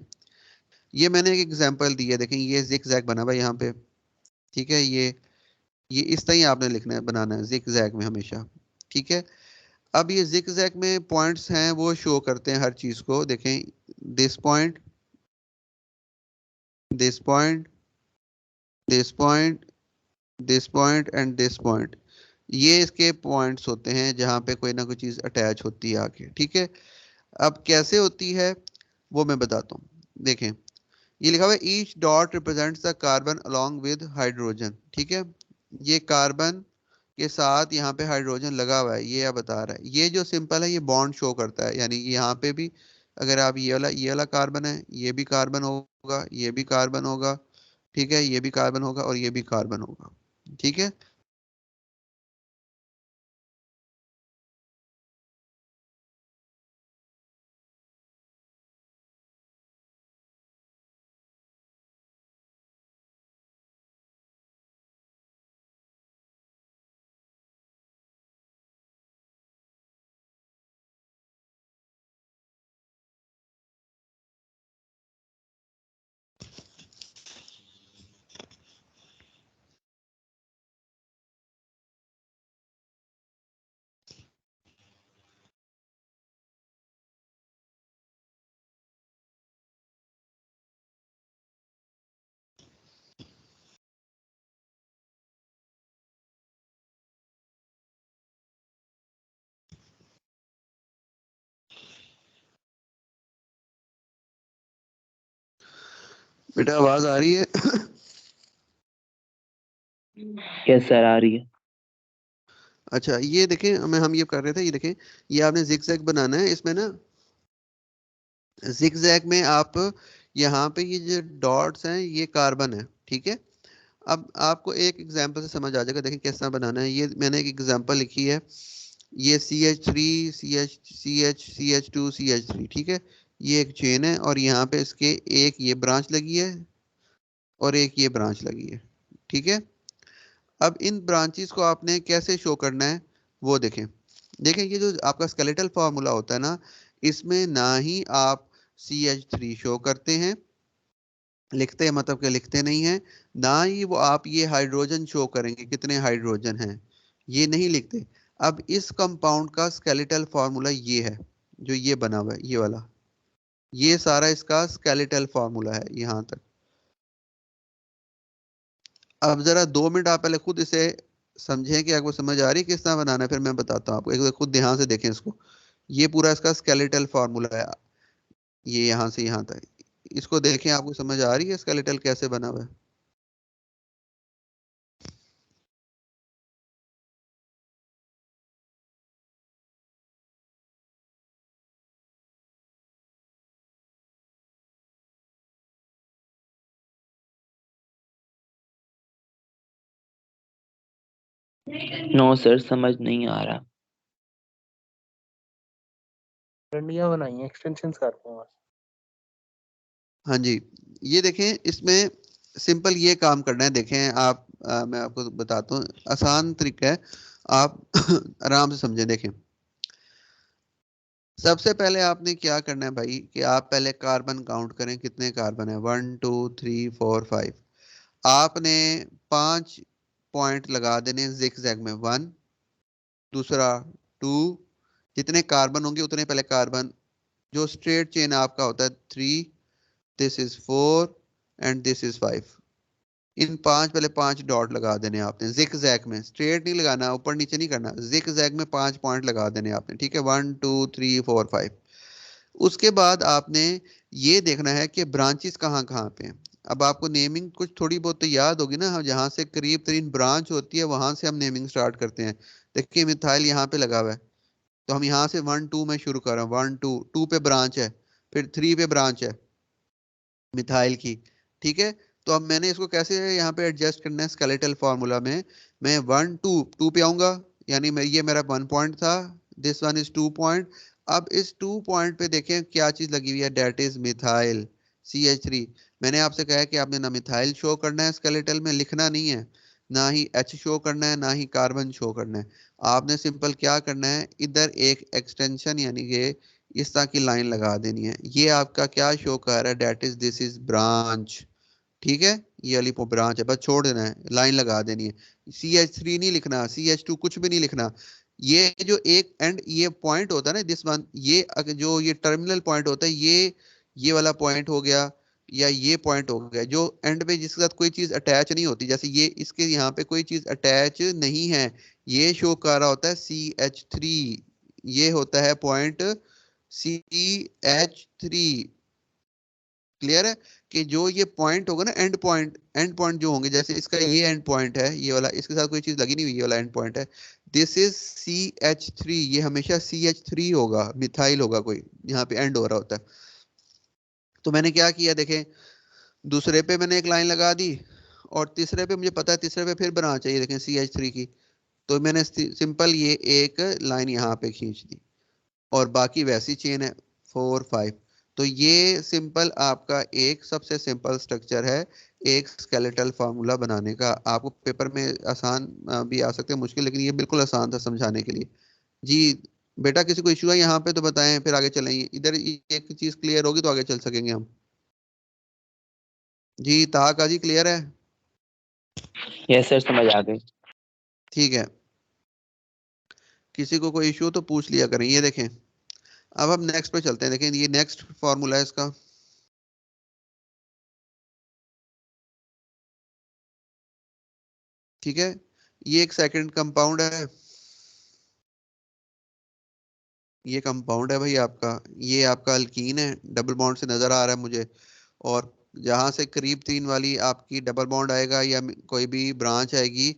ये मैंने एक एग्जांपल दी है, देखें ये जिग जैग बना हुआ है यहाँ पे। ठीक है, ये इस तरह ही आपने लिखना है, बनाना है जिग जैग में हमेशा। ठीक है, अब ये जिग जैग में पॉइंट्स हैं वो शो करते हैं हर चीज को। देखें, this point, this point, this point, this point and this point, ये इसके पॉइंट्स होते हैं जहां पे कोई ना कोई चीज अटैच होती है आके। ठीक है, अब कैसे होती है वो मैं बताता हूँ। देखें, ये लिखा हुआ है each dot represents the carbon along with hydrogen. ठीक है, ये कार्बन के साथ यहाँ पे हाइड्रोजन लगा हुआ है, ये अब बता रहा है। ये जो सिंपल है ये बॉन्ड शो करता है, यानी कि यहाँ पे भी अगर आप ये वाला कार्बन है, ये भी कार्बन होगा, ये भी कार्बन होगा। ठीक है, ये भी कार्बन होगा और ये भी कार्बन होगा। ठीक है, बेटा आवाज आ रही है? यस सर, आ रही है। अच्छा, ये देखें, हम ये कर रहे थे, ये देखें, ये आपने जिगजैग बनाना है इसमें ना, जिगजैग में आप यहाँ पे ये जो डॉट्स हैं ये कार्बन है, ठीक है। अब आपको एक एग्जांपल से समझ आ जाएगा, देखिए किस तरह बनाना है। ये मैंने एक एग्जांपल लिखी है, ये CH3 CH2 CH3, ठीक है। ये एक चेन है और यहाँ पे इसके एक ये ब्रांच लगी है और एक ये ब्रांच लगी है, ठीक है। अब इन ब्रांचेस को आपने कैसे शो करना है वो देखें। देखें ये जो आपका स्केलेटल फार्मूला होता है ना, इसमें ना ही आप CH3 शो करते हैं, लिखते हैं मतलब कि लिखते नहीं हैं, ना ही वो आप ये हाइड्रोजन शो करेंगे कितने हाइड्रोजन हैं, ये नहीं लिखते। अब इस कंपाउंड का स्केलेटल फार्मूला ये है जो ये बना हुआ है, ये वाला, ये सारा इसका स्केलेटल फार्मूला है यहाँ तक। अब जरा 2 मिनट आप पहले खुद इसे समझें कि आपको समझ आ रही है किस तरह बनाना है, फिर मैं बताता हूँ आपको। एक बार खुद ध्यान से देखें इसको, ये पूरा इसका स्केलेटल फार्मूला है, ये यहाँ से यहाँ तक। इसको देखें, आपको समझ आ रही है स्केलेटल कैसे बना हुआ है। नो सर, समझ नहीं आ रहा। डंडियां बनाई हैं, एक्सटेंशंस करते हैं बस। हाँ जी, ये देखें, इसमें सिंपल ये काम करना है। देखें आप, मैं आपको बताता हूँ, आसान तरीका है, आप आराम से समझें। देखें, सबसे पहले आपने क्या करना है भाई कि आप पहले कार्बन काउंट करें, कितने कार्बन है, 1 2 3 4 5। आपने 5 पॉइंट लगा देने जिगजैग में, 1, दूसरा 2, जितने कार्बन होंगे उतने पहले कार्बन, जो स्ट्रेट चेन आपका होता है 3, this is 4 and this is 5। इन 5 पहले 5 डॉट लगा देने आपने जिग जैग में, स्ट्रेट नहीं लगाना, ऊपर नीचे नहीं करना, जिग जैग में 5 पॉइंट लगा देने आपने, ठीक है, 1 2 3 4 5। उसके बाद आपने ये देखना है कि ब्रांचेस कहाँ कहाँ पे हैं। अब आपको नेमिंग कुछ थोड़ी बहुत तो याद होगी ना, हम जहाँ से करीब तरीन ब्रांच होती है वहां से हम नेमिंग स्टार्ट करते हैं। देखिए मिथाइल यहाँ पे लगा हुआ है, तो हम यहाँ से 1 2 में शुरू कर रहे हैं, 1 2 पे ब्रांच है, फिर 3 पे ब्रांच है मिथाइल की, ठीक है। तो अब मैंने इसको कैसे यहाँ पे एडजस्ट करना है स्केलेटल फार्मूला में, मैं 1 2 पे आऊंगा, यानी मैं ये मेरा 1 पॉइंट था, दिस वन इज 2 पॉइंट। अब इस 2 पॉइंट पे देखें क्या चीज लगी हुई है, डेट इज मिथाइल CH3। मैंने आपसे कहा है कि आपने ना मिथाइल शो करना है स्केलेटल में, लिखना नहीं है, ना ही H शो करना है, ना ही कार्बन शो करना है। आपने सिंपल क्या करना है, इधर एक एक्सटेंशन यानी कि इस तरह की लाइन लगा देनी है। ये आपका क्या शो कर रहा है, that is this is branch, ठीक है, ये वाली ब्रांच है, बस छोड़ देना है, लाइन लगा देनी है। CH3 नहीं लिखना, CH2 कुछ भी नहीं लिखना। ये जो एक एंड ये पॉइंट होता है ना, दिस वन, ये जो ये टर्मिनल पॉइंट होता है, ये वाला पॉइंट हो गया, या ये पॉइंट हो गया जो एंड पे जिसके साथ कोई चीज अटैच नहीं होती, जैसे ये इसके यहाँ पे कोई चीज अटैच नहीं है, ये शो कर रहा होता है CH3। ये होता है पॉइंट CH3। क्लियर है कि जो ये पॉइंट होगा ना, एंड पॉइंट जो होंगे, जैसे इसका ये एंड पॉइंट है, ये वाला, इसके साथ कोई चीज लगी नहीं हुई, ये वाला एंड पॉइंट है, दिस इज CH3। ये हमेशा CH3 होगा, मिथाइल होगा कोई, यहाँ पे एंड हो रहा होता है। तो मैंने क्या किया, देखें, दूसरे पे मैंने एक लाइन लगा दी, और तीसरे पे मुझे पता है तीसरे पे फिर बनाना चाहिए, देखें CH3 की, तो मैंने सिंपल ये एक लाइन यहाँ पे खींच दी, और बाकी वैसी चेन है 4 5। तो ये सिंपल आपका एक सबसे सिंपल स्ट्रक्चर है एक स्केलेटल फार्मूला बनाने का। आपको पेपर में आसान भी आ सकते हैं, मुश्किल, लेकिन ये बिल्कुल आसान था समझाने के लिए। जी बेटा, किसी को इशू है यहाँ पे तो बताएं, फिर आगे चलेंगे। इधर एक चीज क्लियर होगी तो आगे चल सकेंगे हम। जी ताका जी, क्लियर है? यस सर, समझ आ गई। ठीक है, किसी को कोई इशू हो तो पूछ लिया करें। ये देखें, अब हम नेक्स्ट पे चलते हैं। देखें, ये नेक्स्ट फॉर्मूला है इसका, ठीक है। ये एक सेकंड कंपाउंड है, ये कंपाउंड है भाई आपका, ये आपका अल्कीन है, डबल बॉन्ड से नजर आ रहा है मुझे। और जहां से करीब 3 वाली आपकी डबल बॉन्ड आएगा या कोई भी ब्रांच आएगी,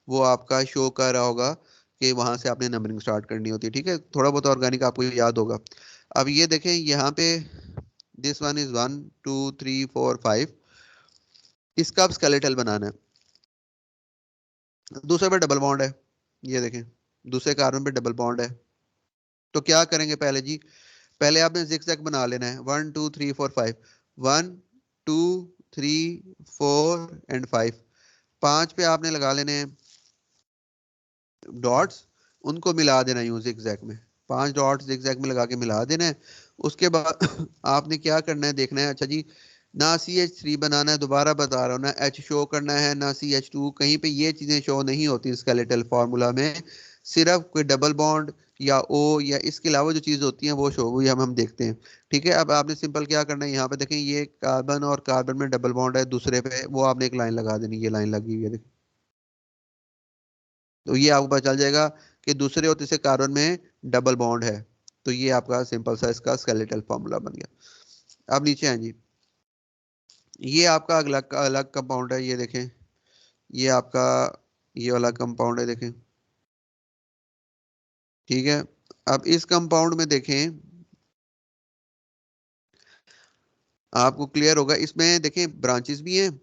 वो आपका शो कर रहा होगा कि वहां से आपने नंबरिंग स्टार्ट करनी होती है, ठीक है। थोड़ा बहुत ऑर्गेनिक आपको याद होगा। अब ये देखें यहाँ पे दिस वन इज 1 2 3 4 5, इसका अब स्केलेटल बनाना है। दूसरे पे डबल बॉन्ड है, ये देखें दूसरे कार्बन पे डबल बॉन्ड है। तो क्या करेंगे पहले जी, पहले आपने जिगजैग बना लेना है 1 2 3 4 5, 1 2 3 4 एंड 5, 5 पे आपने लगा लेने हैं डॉट्स, उनको मिला देना यूं जिगजैग में, 5 डॉट्स जिगजैग में लगा के मिला देना है। उसके बाद आपने क्या करना है देखना है, अच्छा जी ना CH3 बनाना है, दोबारा बता रहा हूँ, ना H शो करना है ना CH2, कहीं पे ये चीजें शो नहीं होती स्केलेटल फार्मूला में, सिर्फ कोई डबल बॉन्ड या O या इसके अलावा जो चीज होती है वो शो हुई हम देखते हैं। ठीक है, अब आपने सिंपल क्या करना है, यहाँ पे देखें ये कार्बन और कार्बन में डबल बॉन्ड है, दूसरे पे वो आपने एक लाइन लगा देनी, ये लाइन लगी हुई है देखिए। तो ये आपको पता चल जाएगा कि दूसरे और तीसरे कार्बन में डबल बॉन्ड है। तो ये आपका सिंपल सा इसका स्केलेटल फार्मूला बन गया। अब नीचे हैं जी, ये आपका अलग अलग कंपाउंड है, ये देखें ये आपका ये वाला कंपाउंड है देखें। ठीक है, अब इस कंपाउंड में देखें आपको क्लियर होगा, इसमें देखें ब्रांचेस भी हैं,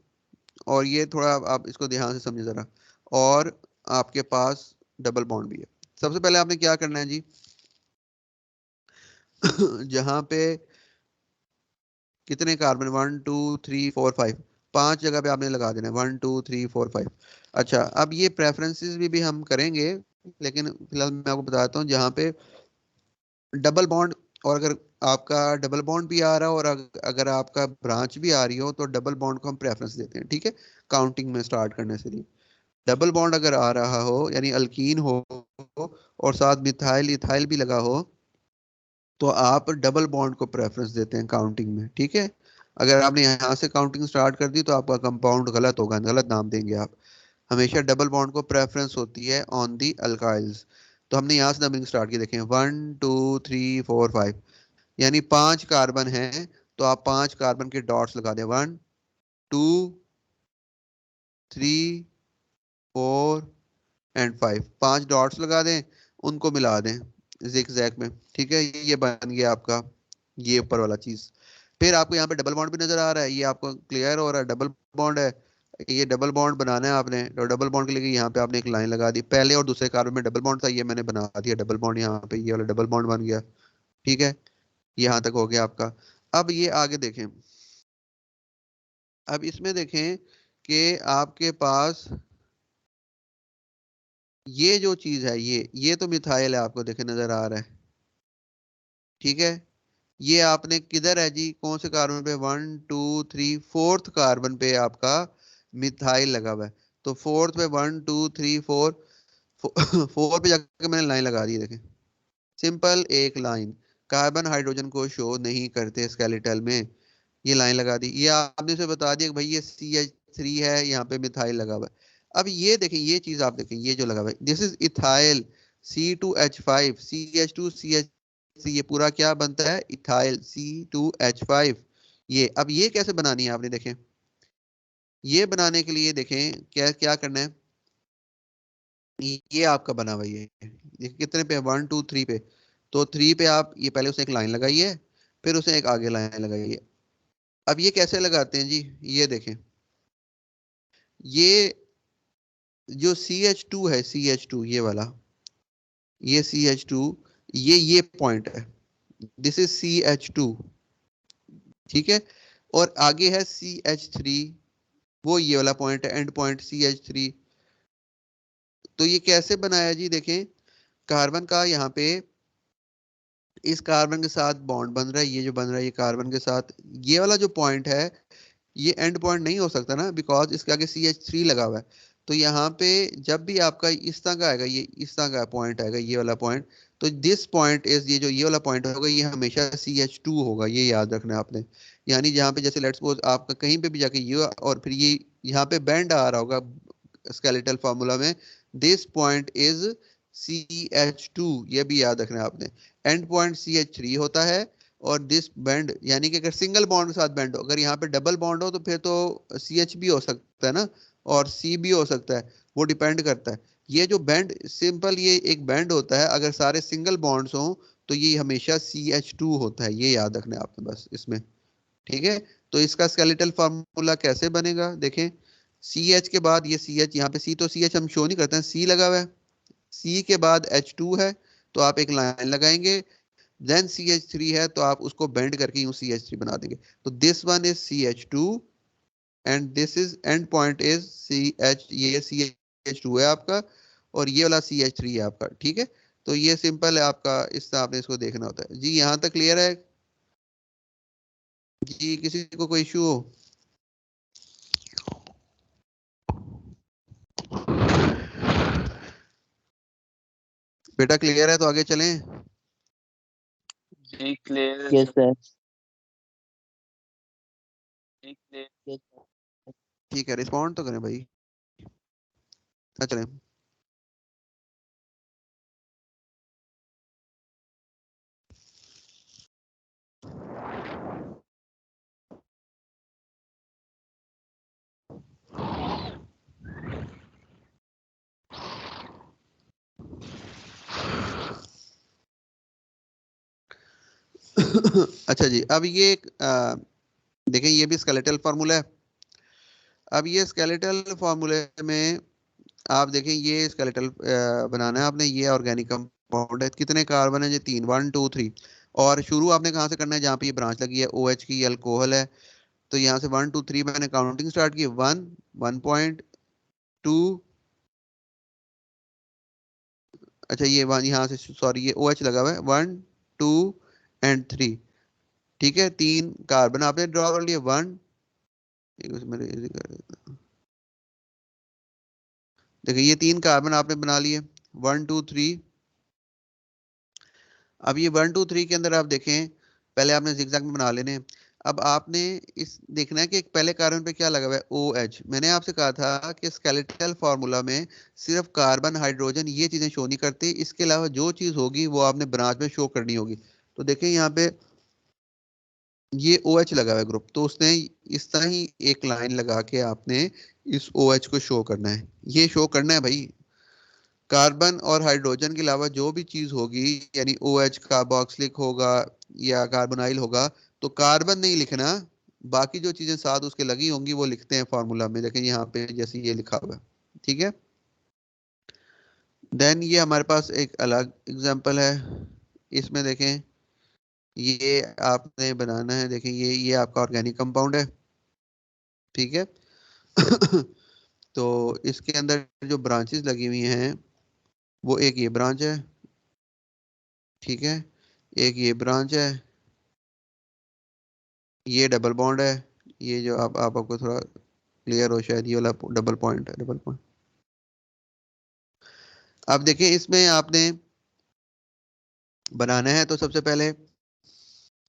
और ये थोड़ा आप इसको ध्यान से समझे जरा, और आपके पास डबल बॉन्ड भी है। सबसे पहले आपने क्या करना है जी जहां पे कितने कार्बन 1 2 3 4 5, 5 जगह पे आपने लगा देना 1 2 3 4 5। अच्छा, अब ये प्रेफरेंसेस भी हम करेंगे, लेकिन फिलहाल मैं आपको बताता हूँ जहाँ पे डबल बॉन्ड, और अगर आपका डबल बॉन्ड भी आ रहा हो और अगर आपका ब्रांच भी आ रही हो तो डबल बॉन्ड को हम प्रेफरेंस देते हैं। ठीक है, काउंटिंग में स्टार्ट करने से लिए डबल बॉन्ड अगर आ रहा हो यानी अल्कीन हो और साथ मिथाइल इथाइल भी लगा हो तो आप डबल बॉन्ड को प्रेफरेंस देते हैं काउंटिंग में। ठीक है, अगर आपने यहाँ से काउंटिंग स्टार्ट कर दी तो आपका कंपाउंड गलत होगा, गलत नाम देंगे आप। हमेशा डबल बॉन्ड को प्रेफरेंस होती है ऑन दी अल्काइल्स। तो हमने यहाँ से नंबरिंग स्टार्ट की, देखें 1 2 3 4 5, यानी 5 कार्बन है तो आप 5 कार्बन के डॉट्स लगा दें 1 2 3 4 एंड 5, 5 डॉट्स लगा दें, उनको मिला दें जिगजैग में। ठीक है, ये बन गया आपका ये ऊपर वाला चीज। फिर आपको यहाँ पे डबल बॉन्ड भी नजर आ रहा है, ये आपको क्लियर हो रहा है डबल बॉन्ड है, ये डबल बॉन्ड बनाना है आपने, तो डबल बॉन्ड के लिए यहाँ पे आपने एक लाइन लगा दी, पहले और दूसरे कार्बन में डबल बॉन्ड था, ये मैंने बना दिया डबल बॉन्ड, यहाँ पे ये वाला डबल बॉन्ड बन गया। ठीक है, यहाँ तक हो गया आपका। अब ये आगे देखें, अब इसमें देखें कि आपके पास ये जो चीज है ये तो मिथाइल है, आपको देखे नजर आ रहा है। ठीक है, ये आपने किधर है जी, कौन से कार्बन पे 1 2 3 फोर्थ कार्बन पे आपका मिथाइल लगा हुआ है, तो फोर्थ पे 1 2 3 4, 4 पे जाकर मैंने लाइन लगा दी, देखें सिंपल एक लाइन, कार्बन हाइड्रोजन को शो नहीं करते स्केलेटल में, ये लाइन लगा दी। ये आपने उसे बता दिया कि भाई ये CH3 है, यहाँ पे मिथाइल लगा हुआ है। अब ये देखें, ये चीज आप देखें, ये जो लगा हुआ है this is ethyl C2H5 CH2CH3, ये पूरा क्या बनता है इथाइल C2H5। ये अब ये कैसे बनानी है आपने देखें, ये बनाने के लिए देखें क्या क्या करना है, ये आपका बना हुआ ये देखिए कितने पे 1 2 3 पे, तो 3 पे आप ये पहले उसे एक लाइन लगाइए, फिर उसे एक आगे लाइन लगाइए। अब ये कैसे लगाते हैं जी, ये देखें ये जो CH2 है CH2 ये वाला, ये CH2 ये पॉइंट है, दिस इज CH2। ठीक है, और आगे है CH3, वो ये वाला पॉइंट है एंड पॉइंट CH3। तो ये कैसे बनाया जी, देखें कार्बन का यहाँ पे इस कार्बन के साथ बॉन्ड बन रहा है, ये जो बन रहा है ये कार्बन के साथ, ये वाला जो पॉइंट है ये एंड पॉइंट नहीं हो सकता ना, बिकॉज इसके आगे CH3 लगा हुआ है। तो यहाँ पे जब भी आपका इस तरह का आएगा, ये इस तरह का पॉइंट आएगा ये वाला पॉइंट, तो दिस पॉइंट इज ये जो ये वाला पॉइंट होगा ये हमेशा CH2 होगा, ये याद रखना है आपने। यानी जहाँ पे जैसे लेट्स सपोज आपका कहीं पे भी जाके ये और फिर ये यहाँ पे बैंड आ रहा होगा स्केलेटल फार्मूला में, दिस पॉइंट इज CH2, ये भी याद रखना है आपने। एंड पॉइंट CH3 होता है, और दिस बैंड यानी कि अगर सिंगल बॉन्ड के साथ बैंड हो, अगर यहाँ पे डबल बॉन्ड हो तो फिर तो CH भी हो सकता है ना, और C भी हो सकता है, वो डिपेंड करता है। ये जो बैंड सिंपल ये एक बैंड होता है, अगर सारे सिंगल बॉन्ड्स हों तो ये हमेशा CH2 होता है, ये याद रखना है आपने बस इसमें। ठीक है, तो इसका स्केलेटल फार्मूला कैसे बनेगा, देखें CH के बाद ये CH, यहाँ पे C तो CH हम शो नहीं करते हैं, C लगा हुआ है, C के बाद H2 है, तो आप एक लाइन लगाएंगे, देन CH3 है तो आप उसको बेंड करके यूं CH3 बना देंगे, तो this one is CH2 and this is and point is CH, ये CH2 है आपका, और ये वाला CH3 है आपका, ठीक है। तो ये सिंपल है आपका, इस तरह आपने इसको देखना होता है जी। यहाँ तक क्लियर है जी, किसी को कोई इशू हो? बेटा क्लियर है तो आगे चलें। जी क्लियर यस सर। ठीक है, रिस्पॉन्ड तो करें भाई। चलें। अच्छा जी, अब ये देखें ये भी स्केलेटल फार्मूला है। अब ये स्केलेटल फार्मूले में आप देखें, ये स्केलेटल बनाना है आपने, ये ऑर्गेनिक कंपाउंड है, कितने कार्बन है, ये 3, 1 2 3, और शुरू आपने कहाँ से करना है, जहाँ पे ये ब्रांच लगी है OH की, अल्कोहल है, तो यहाँ से 1 2 3 मैंने काउंटिंग स्टार्ट की, 1 1.2, अच्छा ये यहाँ से सॉरी ये OH लगा हुआ है, 1 2 एंड 3, ठीक है, 3 कार्बन आपने ड्रॉ कर लिए, 1, देखिए ये 3 कार्बन आपने बना लिए, 1 2 3। अब ये 1 2 3 के अंदर आप देखें, पहले आपने जिगजैग में बना लेने। अब आपने इस देखना है कि एक पहले कार्बन पे क्या लगा हुआ है, OH। मैंने आपसे कहा था कि स्केलेटल फार्मूला में सिर्फ कार्बन हाइड्रोजन ये चीजें शो नहीं करती, इसके अलावा जो चीज होगी वो आपने ब्रांच में शो करनी होगी। तो देखें यहाँ पे ये OH लगा हुआ है ग्रुप, तो उसने इस तरह ही एक लाइन लगा के आपने इस OH को शो करना है, ये शो करना है भाई। कार्बन और हाइड्रोजन के अलावा जो भी चीज होगी, यानी OH कार्बोक्सिलिक होगा या कार्बोनाइल होगा, तो कार्बन नहीं लिखना, बाकी जो चीजें साथ उसके लगी होंगी वो लिखते हैं फॉर्मूला में, देखें यहाँ पे जैसे ये लिखा हुआ है, ठीक है। देन ये हमारे पास एक अलग एग्जांपल है, इसमें देखें ये आपने बनाना है, देखें ये आपका ऑर्गेनिक कंपाउंड है, ठीक है। तो इसके अंदर जो ब्रांचेस लगी हुई हैं वो एक ये ब्रांच है, ठीक है, एक ये ब्रांच है, ये डबल बॉन्ड है, ये जो आपको थोड़ा क्लियर हो शायद, ये वाला डबल पॉइंट है, डबल पॉइंट। अब देखिए इसमें आपने बनाना है तो सबसे पहले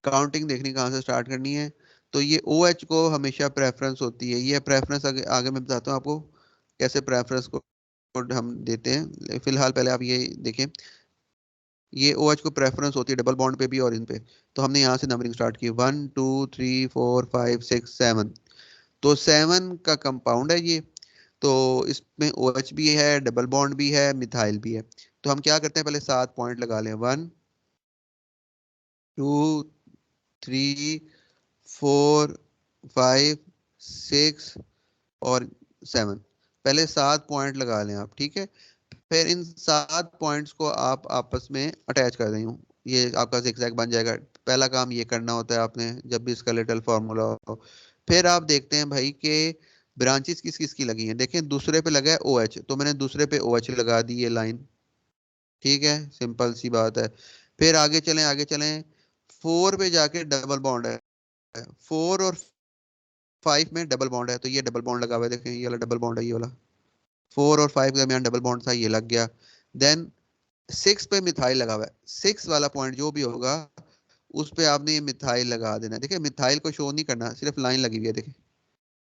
काउंटिंग देखनी कहाँ से स्टार्ट करनी है, तो ये OH को हमेशा प्रेफरेंस होती है, ये प्रेफरेंस आगे मैं बताता हूँ आपको कैसे प्रेफरेंस को हम देते हैं। फिलहाल पहले आप ये देखें, ये OH को प्रेफरेंस होती है डबल बॉन्ड पे भी और इन पे, तो हमने यहाँ से नंबरिंग स्टार्ट की, 1 2 3 4 5 6 7, तो 7 का कंपाउंड है ये, तो इसमें OH भी है, डबल बॉन्ड भी है, मिथाइल भी है। तो हम क्या करते हैं, पहले 7 पॉइंट लगा लें, 1 2 3 4 5 6 और 7, पहले 7 पॉइंट लगा लें आप, ठीक है। फिर इन 7 पॉइंट्स को आप आपस में अटैच कर दें, ये आपका जिगजैग बन जाएगा। पहला काम ये करना होता है आपने जब भी स्केलेटल फार्मूला हो। फिर आप देखते हैं भाई कि ब्रांचेस किस किस की लगी हैं, देखें दूसरे पे लगा है OH, तो मैंने दूसरे पे OH लगा दी ये लाइन, ठीक है, सिंपल सी बात है। फिर आगे चलें, आगे चलें, 4 पे जाके डबल बॉन्ड है, 4 और 5 में डबल बॉन्ड है, तो ये डबल बॉन्ड लगा हुआ है, देखें ये वाला डबल बॉन्ड है, ये वाला 4 और 5 के दरमियान डबल बॉन्ड था, ये लग गया। देन 6 पे मिथाइल लगा हुआ है, 6 वाला पॉइंट जो भी होगा उस पे आपने ये मिथाइल लगा देना है, देखिए मिथाइल को शो नहीं करना, सिर्फ लाइन लगी हुई है, देखिए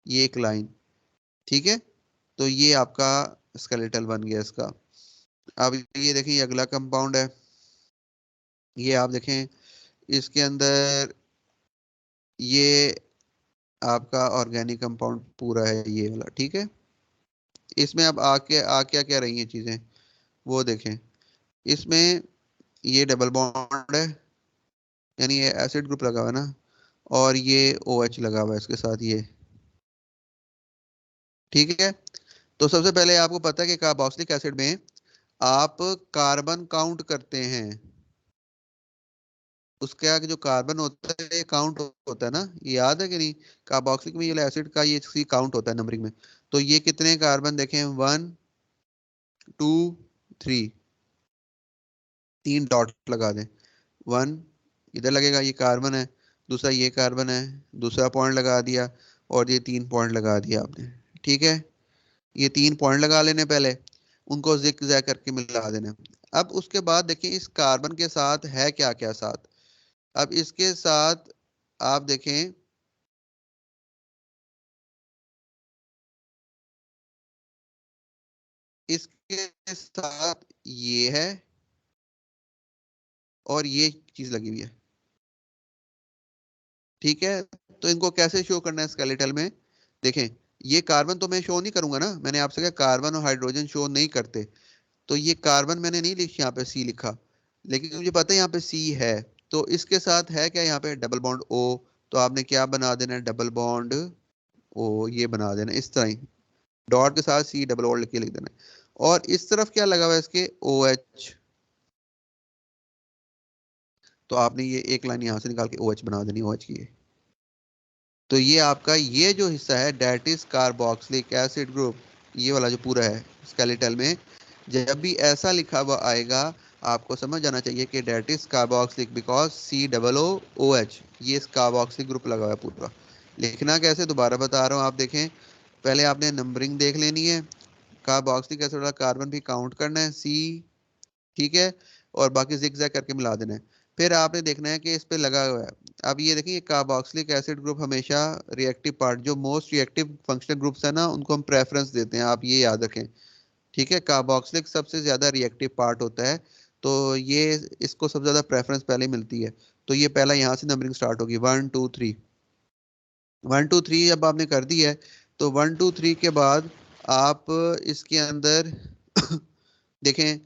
ये एक लाइन, ठीक है। तो ये आपका स्केलेटल बन गया इसका। अब ये देखिए ये अगला कंपाउंड है, ये आप देखें इसके अंदर ये आपका ऑर्गेनिक कंपाउंड पूरा है ये वाला, ठीक है। इसमें अब आके आ क्या क्या रही हैं चीजें वो देखें, इसमें ये डबल बॉन्ड है, यानी ये एसिड ग्रुप लगा हुआ है ना, और ये OH लगा हुआ है इसके साथ ये, ठीक है। तो सबसे पहले आपको पता है कि कार्बोक्सिलिक एसिड में आप कार्बन काउंट करते हैं, उसके आगे जो कार्बन होता है ये काउंट होता है ना, ये याद है कि नहीं? कार्बोक्सिलिक में ये एसिड का ये सी काउंट होता है नंबरिंग में। तो ये कितने कार्बन देखें, 1 2 3, 3 डॉट लगा दें। 1 इधर लगेगा, ये कार्बन है, दूसरा ये कार्बन है, दूसरा पॉइंट लगा दिया, और ये 3 पॉइंट लगा दिया आपने, ठीक है। ये 3 पॉइंट लगा लेने पहले, उनको जिग जैग करके मिला देने। अब उसके बाद देखिए इस कार्बन के साथ है क्या क्या साथ। अब इसके साथ आप देखें, इसके साथ ये है और ये चीज लगी हुई है, ठीक है। तो इनको कैसे शो करना है स्केलेटल में? देखें, ये कार्बन तो मैं शो नहीं करूंगा ना, मैंने आपसे कहा कार्बन और हाइड्रोजन शो नहीं करते। तो ये कार्बन मैंने नहीं लिखी, यहाँ पे सी लिखा, लेकिन मुझे पता है यहाँ पे सी है। तो इसके साथ है क्या, यहाँ पे डबल बॉन्ड O, तो आपने क्या बना देना है, डबल बॉन्ड O, ये बना देना इस तरह ही, डॉट के साथ C डबल O लिख के लिख देना है। और इस तरफ क्या लगा हुआ है इसके, OH, तो आपने ये एक लाइन यहाँ से निकाल के OH बना देनी, OH की। तो ये आपका ये जो हिस्सा है that is carboxylic acid group, ये वाला जो पूरा है स्केलेटल में, जब भी ऐसा लिखा हुआ आएगा आपको समझ जाना चाहिए कि that is carboxylic because COOH, ये कार्बोक्सिलिक ग्रुप लगा हुआ है पूरा। लिखना कैसे, दोबारा बता रहा हूँ, आप देखें, पहले आपने नंबरिंग देख लेनी है, कार्बोक्सिलिक एसिड वाला कार्बन भी काउंट करना है C, ठीक है, और बाकी जिग-जैग करके मिला देना है। फिर आपने देखना है कि इस पे लगा हुआ है। अब ये देखिए कार्बोक्सिलिक एसिड ग्रुप हमेशा रिएक्टिव पार्ट, जो मोस्ट रिएक्टिव फंक्शनल ग्रुप्स है ना, उनको हम प्रेफरेंस देते हैं, आप ये याद रखें, ठीक है। कार्बोक्सिलिक सबसे ज्यादा रिएक्टिव पार्ट होता है, तो ये इसको सबसे ज्यादा प्रेफरेंस पहले मिलती है। तो ये पहला यहाँ से नंबरिंग स्टार्ट होगी, 1 2 3, 1 2 3 जब आपने कर दी है, तो 1 2 3 के बाद आप इसके अंदर देखें,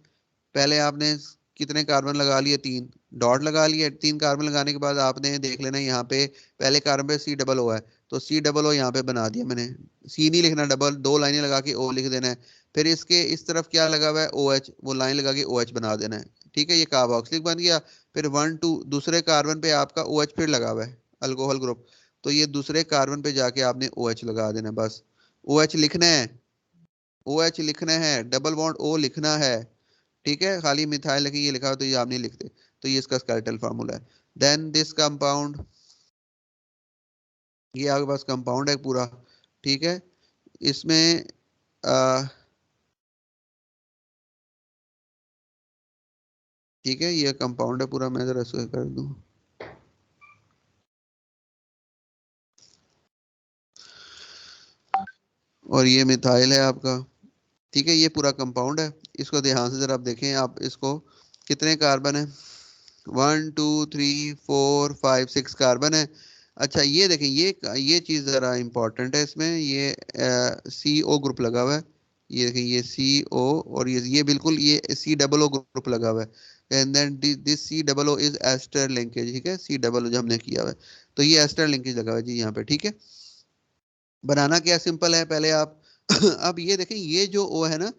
पहले आपने कितने कार्बन लगा लिए, 3 डॉट लगा लिए। 3 कार्बन लगाने के बाद आपने देख लेना यहाँ पे पहले कार्बन पे C डबल O है, तो C डबल O यहाँ पे बना दिया मैंने, C नहीं लिखना, डबल 2 लाइनें लगा के O लिख देना है। फिर इसके इस तरफ क्या लगा हुआ है, OH, वो लाइन लगा के OH बना देना है, ठीक है, ये कार्बोक्सिलिक बन गया। फिर 1 2 दूसरे कार्बन पे आपका OH फिर लगा हुआ है, अल्कोहल ग्रुप, तो ये दूसरे कार्बन पे जाके आपने OH लगा देना, बस OH लिखना है, OH लिखना है, डबल बॉन्ड O लिखना है, ठीक है। खाली मिथाइल लिखी, ये लिखा हो तो ये आप नहीं लिखते, तो ये इसका स्केलेटल फार्मूला है। देन दिस कंपाउंड, ये आपके पास कंपाउंड है पूरा, ठीक है। इसमें ठीक है, ये कंपाउंड है पूरा, मैं जरा इसको कर दूं, और ये मिथाइल है आपका, ठीक है, ये पूरा कंपाउंड है। इसको ध्यान से जरा आप देखें, आप इसको कितने कार्बन है, 1 2 3 4 5 6 कार्बन है। अच्छा ये देखें, ये चीज जरा इंपॉर्टेंट है इसमें, ये CO ग्रुप लगा हुआ है, ये देखें, ये CO, और ये बिल्कुल ये C डबल O ग्रुप लगा हुआ है, and then this C double O is ester linkage, ठीक है, C डबल O जो हमने किया हुआ है, तो ये एस्टर लिंकेज लगा हुआ है जी यहाँ पे, ठीक है। बनाना क्या सिंपल है, पहले आप अब ये देखें, ये जो O है ना,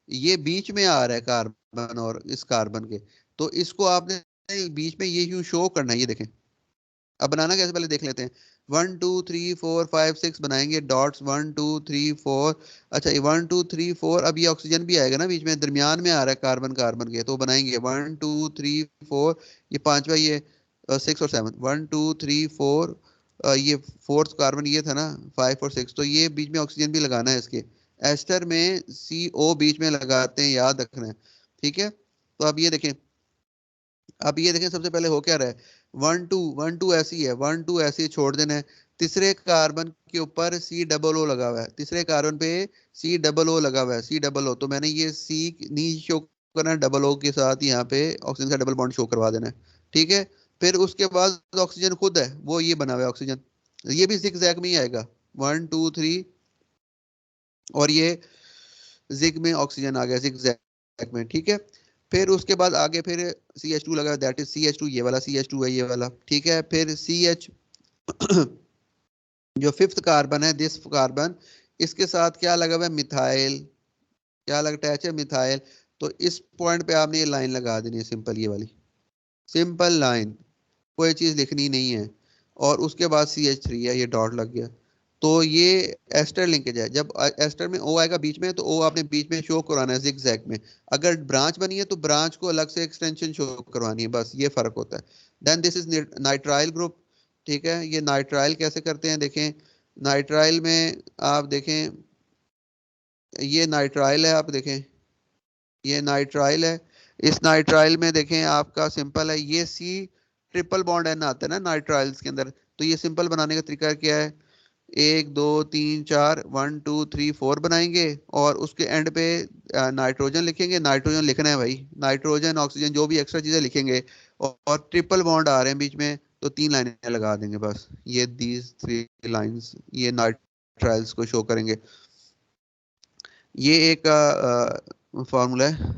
ये बीच में आ रहा है कार्बन और इस कार्बन के, तो इसको आपने बीच में ये यूं शो करना है, ये देखें। अब बनाना कैसे पहले देख लेते हैं, 1 2 3 4 5 6 बनाएंगे डॉट्स, 1 2 3 4, अच्छा ये 1 2 3 4, अब ये ऑक्सीजन भी आएगा ना बीच में, दरमियान में आ रहा है कार्बन कार्बन के, तो बनाएंगे 1 2 3 4, ये पांचवा, ये 6 और 7, 1 2 3 4, ये फोर्थ कार्बन ये था ना, 5 और 6, तो ये बीच में ऑक्सीजन भी लगाना है इसके, एस्टर में CO बीच में लगाते हैं, याद रखना है, ठीक है। तो अब ये देखें सबसे पहले हो क्या रहा है, 1 2 ऐसी है, 1 2 ऐसी छोड़ देना है। तीसरे कार्बन के ऊपर C डबल O लगा हुआ है, तीसरे कार्बन पे C डबल O लगा हुआ है, C डबल O, तो मैंने ये C नहीं शो करना, डबल O के साथ यहाँ पे ऑक्सीजन का डबल बॉन्ड शो करवा देना है, ठीक है। फिर उसके बाद ऑक्सीजन खुद है, वो ये बना हुआ है ऑक्सीजन, ये भी जिग-जैग में ही आएगा, 1 2 3, और ये जिग में ऑक्सीजन आ गया जिग-जैग में, ठीक है। फिर उसके बाद आगे फिर CH2 लगा, दैट इज CH2, ये वाला CH2 है, ये वाला, ठीक है। फिर CH जो 5th कार्बन है, दिस कार्बन, इसके साथ क्या लगा हुआ है, मिथाइल, क्या लग अटैच है, मिथाइल। तो इस पॉइंट पे आपने ये लाइन लगा देनी है, सिंपल, ये वाली सिंपल लाइन, कोई चीज लिखनी नहीं है। और उसके बाद CH3 है, ये डॉट लग गया। तो ये एस्टर लिंकेज है। जब एस्टर में O आएगा बीच में, तो O आपने बीच में शो करवाना है जिगजैग में। अगर ब्रांच बनी है तो ब्रांच को अलग से एक्सटेंशन शो करवानी है, बस ये फर्क होता है। Then this is nitrile group, ठीक है। ये नाइट्राइल कैसे करते हैं, देखें, नाइट्राइल में आप देखें, ये नाइट्राइल है, आप देखें, ये नाइट्राइल है। इस नाइट्राइल में देखें आपका सिंपल है, ये C ट्रिपल बॉन्ड N आता है ना नाइट्राइल्स के अंदर। तो ये सिंपल बनाने का तरीका क्या है, 1 2 3 4 1 2 3 4 बनाएंगे, और उसके एंड पे नाइट्रोजन लिखेंगे। नाइट्रोजन लिखना है भाई, नाइट्रोजन ऑक्सीजन जो भी एक्स्ट्रा चीजें लिखेंगे, और ट्रिपल बॉन्ड आ रहे हैं बीच में, तो 3 लाइनें लगा देंगे बस। ये दीज 3 लाइंस ये नाइट्राइल्स को शो करेंगे। ये एक फॉर्मूला है,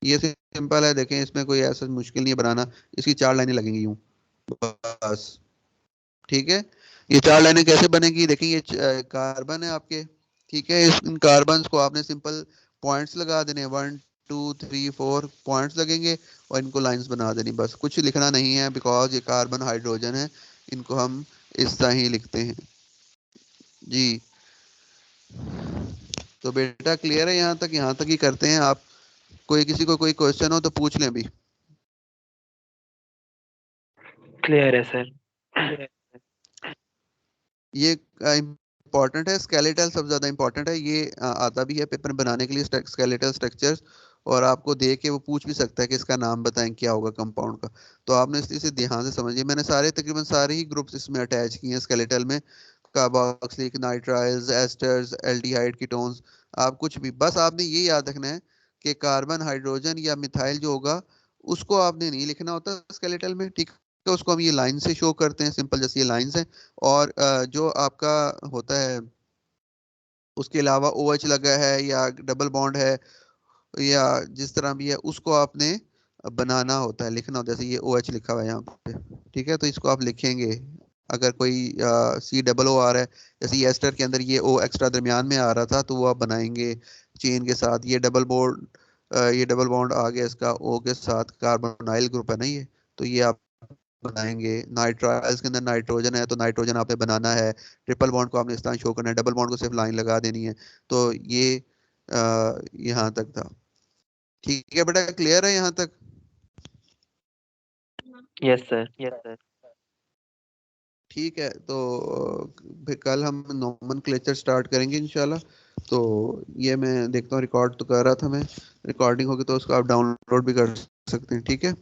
ये सिंपल है, देखें, इसमें कोई ऐसा मुश्किल नहीं है बनाना। इसकी 4 लाइनें लगेंगी यूं बस, ठीक है। ये 4 लाइनें कैसे बनेगी, देखें, ये कार्बन है आपके, ठीक है। इन कार्बन को आपने सिंपल पॉइंट्स लगा देने, 1 2 3 4 पॉइंट्स लगेंगे, और इनको लाइंस बना देनी, बस कुछ लिखना नहीं है, बिकॉज ये कार्बन हाइड्रोजन है। इनको हम इस तरह ही लिखते हैं जी। तो बेटा क्लियर है यहाँ तक? यहाँ तक ही करते हैं। आप कोई किसी को कोई क्वेश्चन हो तो पूछ लें अभी। क्लियर है सर। ये इम्पोर्टेंट है, स्केलेटल सबसे ज्यादा इम्पोर्टेंट है। ये आता भी है पेपर बनाने के लिए, स्केलेटल स्ट्रक्चर्स, और आपको दे के वो पूछ भी सकता है कि इसका नाम बताएं क्या होगा कंपाउंड का। तो आपने इसे ध्यान से समझिए। मैंने तकरीबन सारे ही ग्रुप्स इसमें अटैच किए हैं स्केलेटल में, carboxylic, nitriles, asters, aldehyde, ketones. आप कुछ भी, बस आपने ये याद रखना है कि कार्बन, हाइड्रोजन या मिथाइल जो होगा, उसको आपने नहीं लिखना होता स्केलेटल में, ठीक है। उसको हम ये लाइन से शो करते हैं, सिंपल जैसे ये लाइंस हैं। और जो आपका होता है उसके अलावा OH लगा है या डबल बॉन्ड है या जिस तरह भी है, उसको आपने बनाना होता है, लिखना होता है। जैसे ये OH लिखा हुआ है यहाँ पे, ठीक है, तो इसको आप लिखेंगे। अगर कोई COO आ रहा है, जैसे ये एस्टर के अंदर ये O एक्स्ट्रा दरमियान में आ रहा था, तो वो आप बनाएंगे चेन के साथ। ये डबल बॉन्ड आ गया इसका O के साथ, कार्बोनाइल ग्रुप है ना ये, तो ये आप बनाएंगे। नाइट्राइल्स के अंदर नाइट्रोजन है, तो नाइट्रोजन आपने बनाना है। ट्रिपल बॉन्ड को आपने इस तरह शो करना है, डबल बॉन्ड को सिर्फ लाइन लगा देनी है। तो ये यहाँ तक था, ठीक है बेटा, क्लियर है यहाँ तक? Yes sir. ठीक है, तो फिर कल हम नोमेनक्लेचर स्टार्ट करेंगे इंशाल्लाह। तो ये मैं देखता हूँ, रिकॉर्ड तो कर रहा था मैं, रिकॉर्डिंग होगी तो उसको आप डाउनलोड भी कर सकते हैं, ठीक है।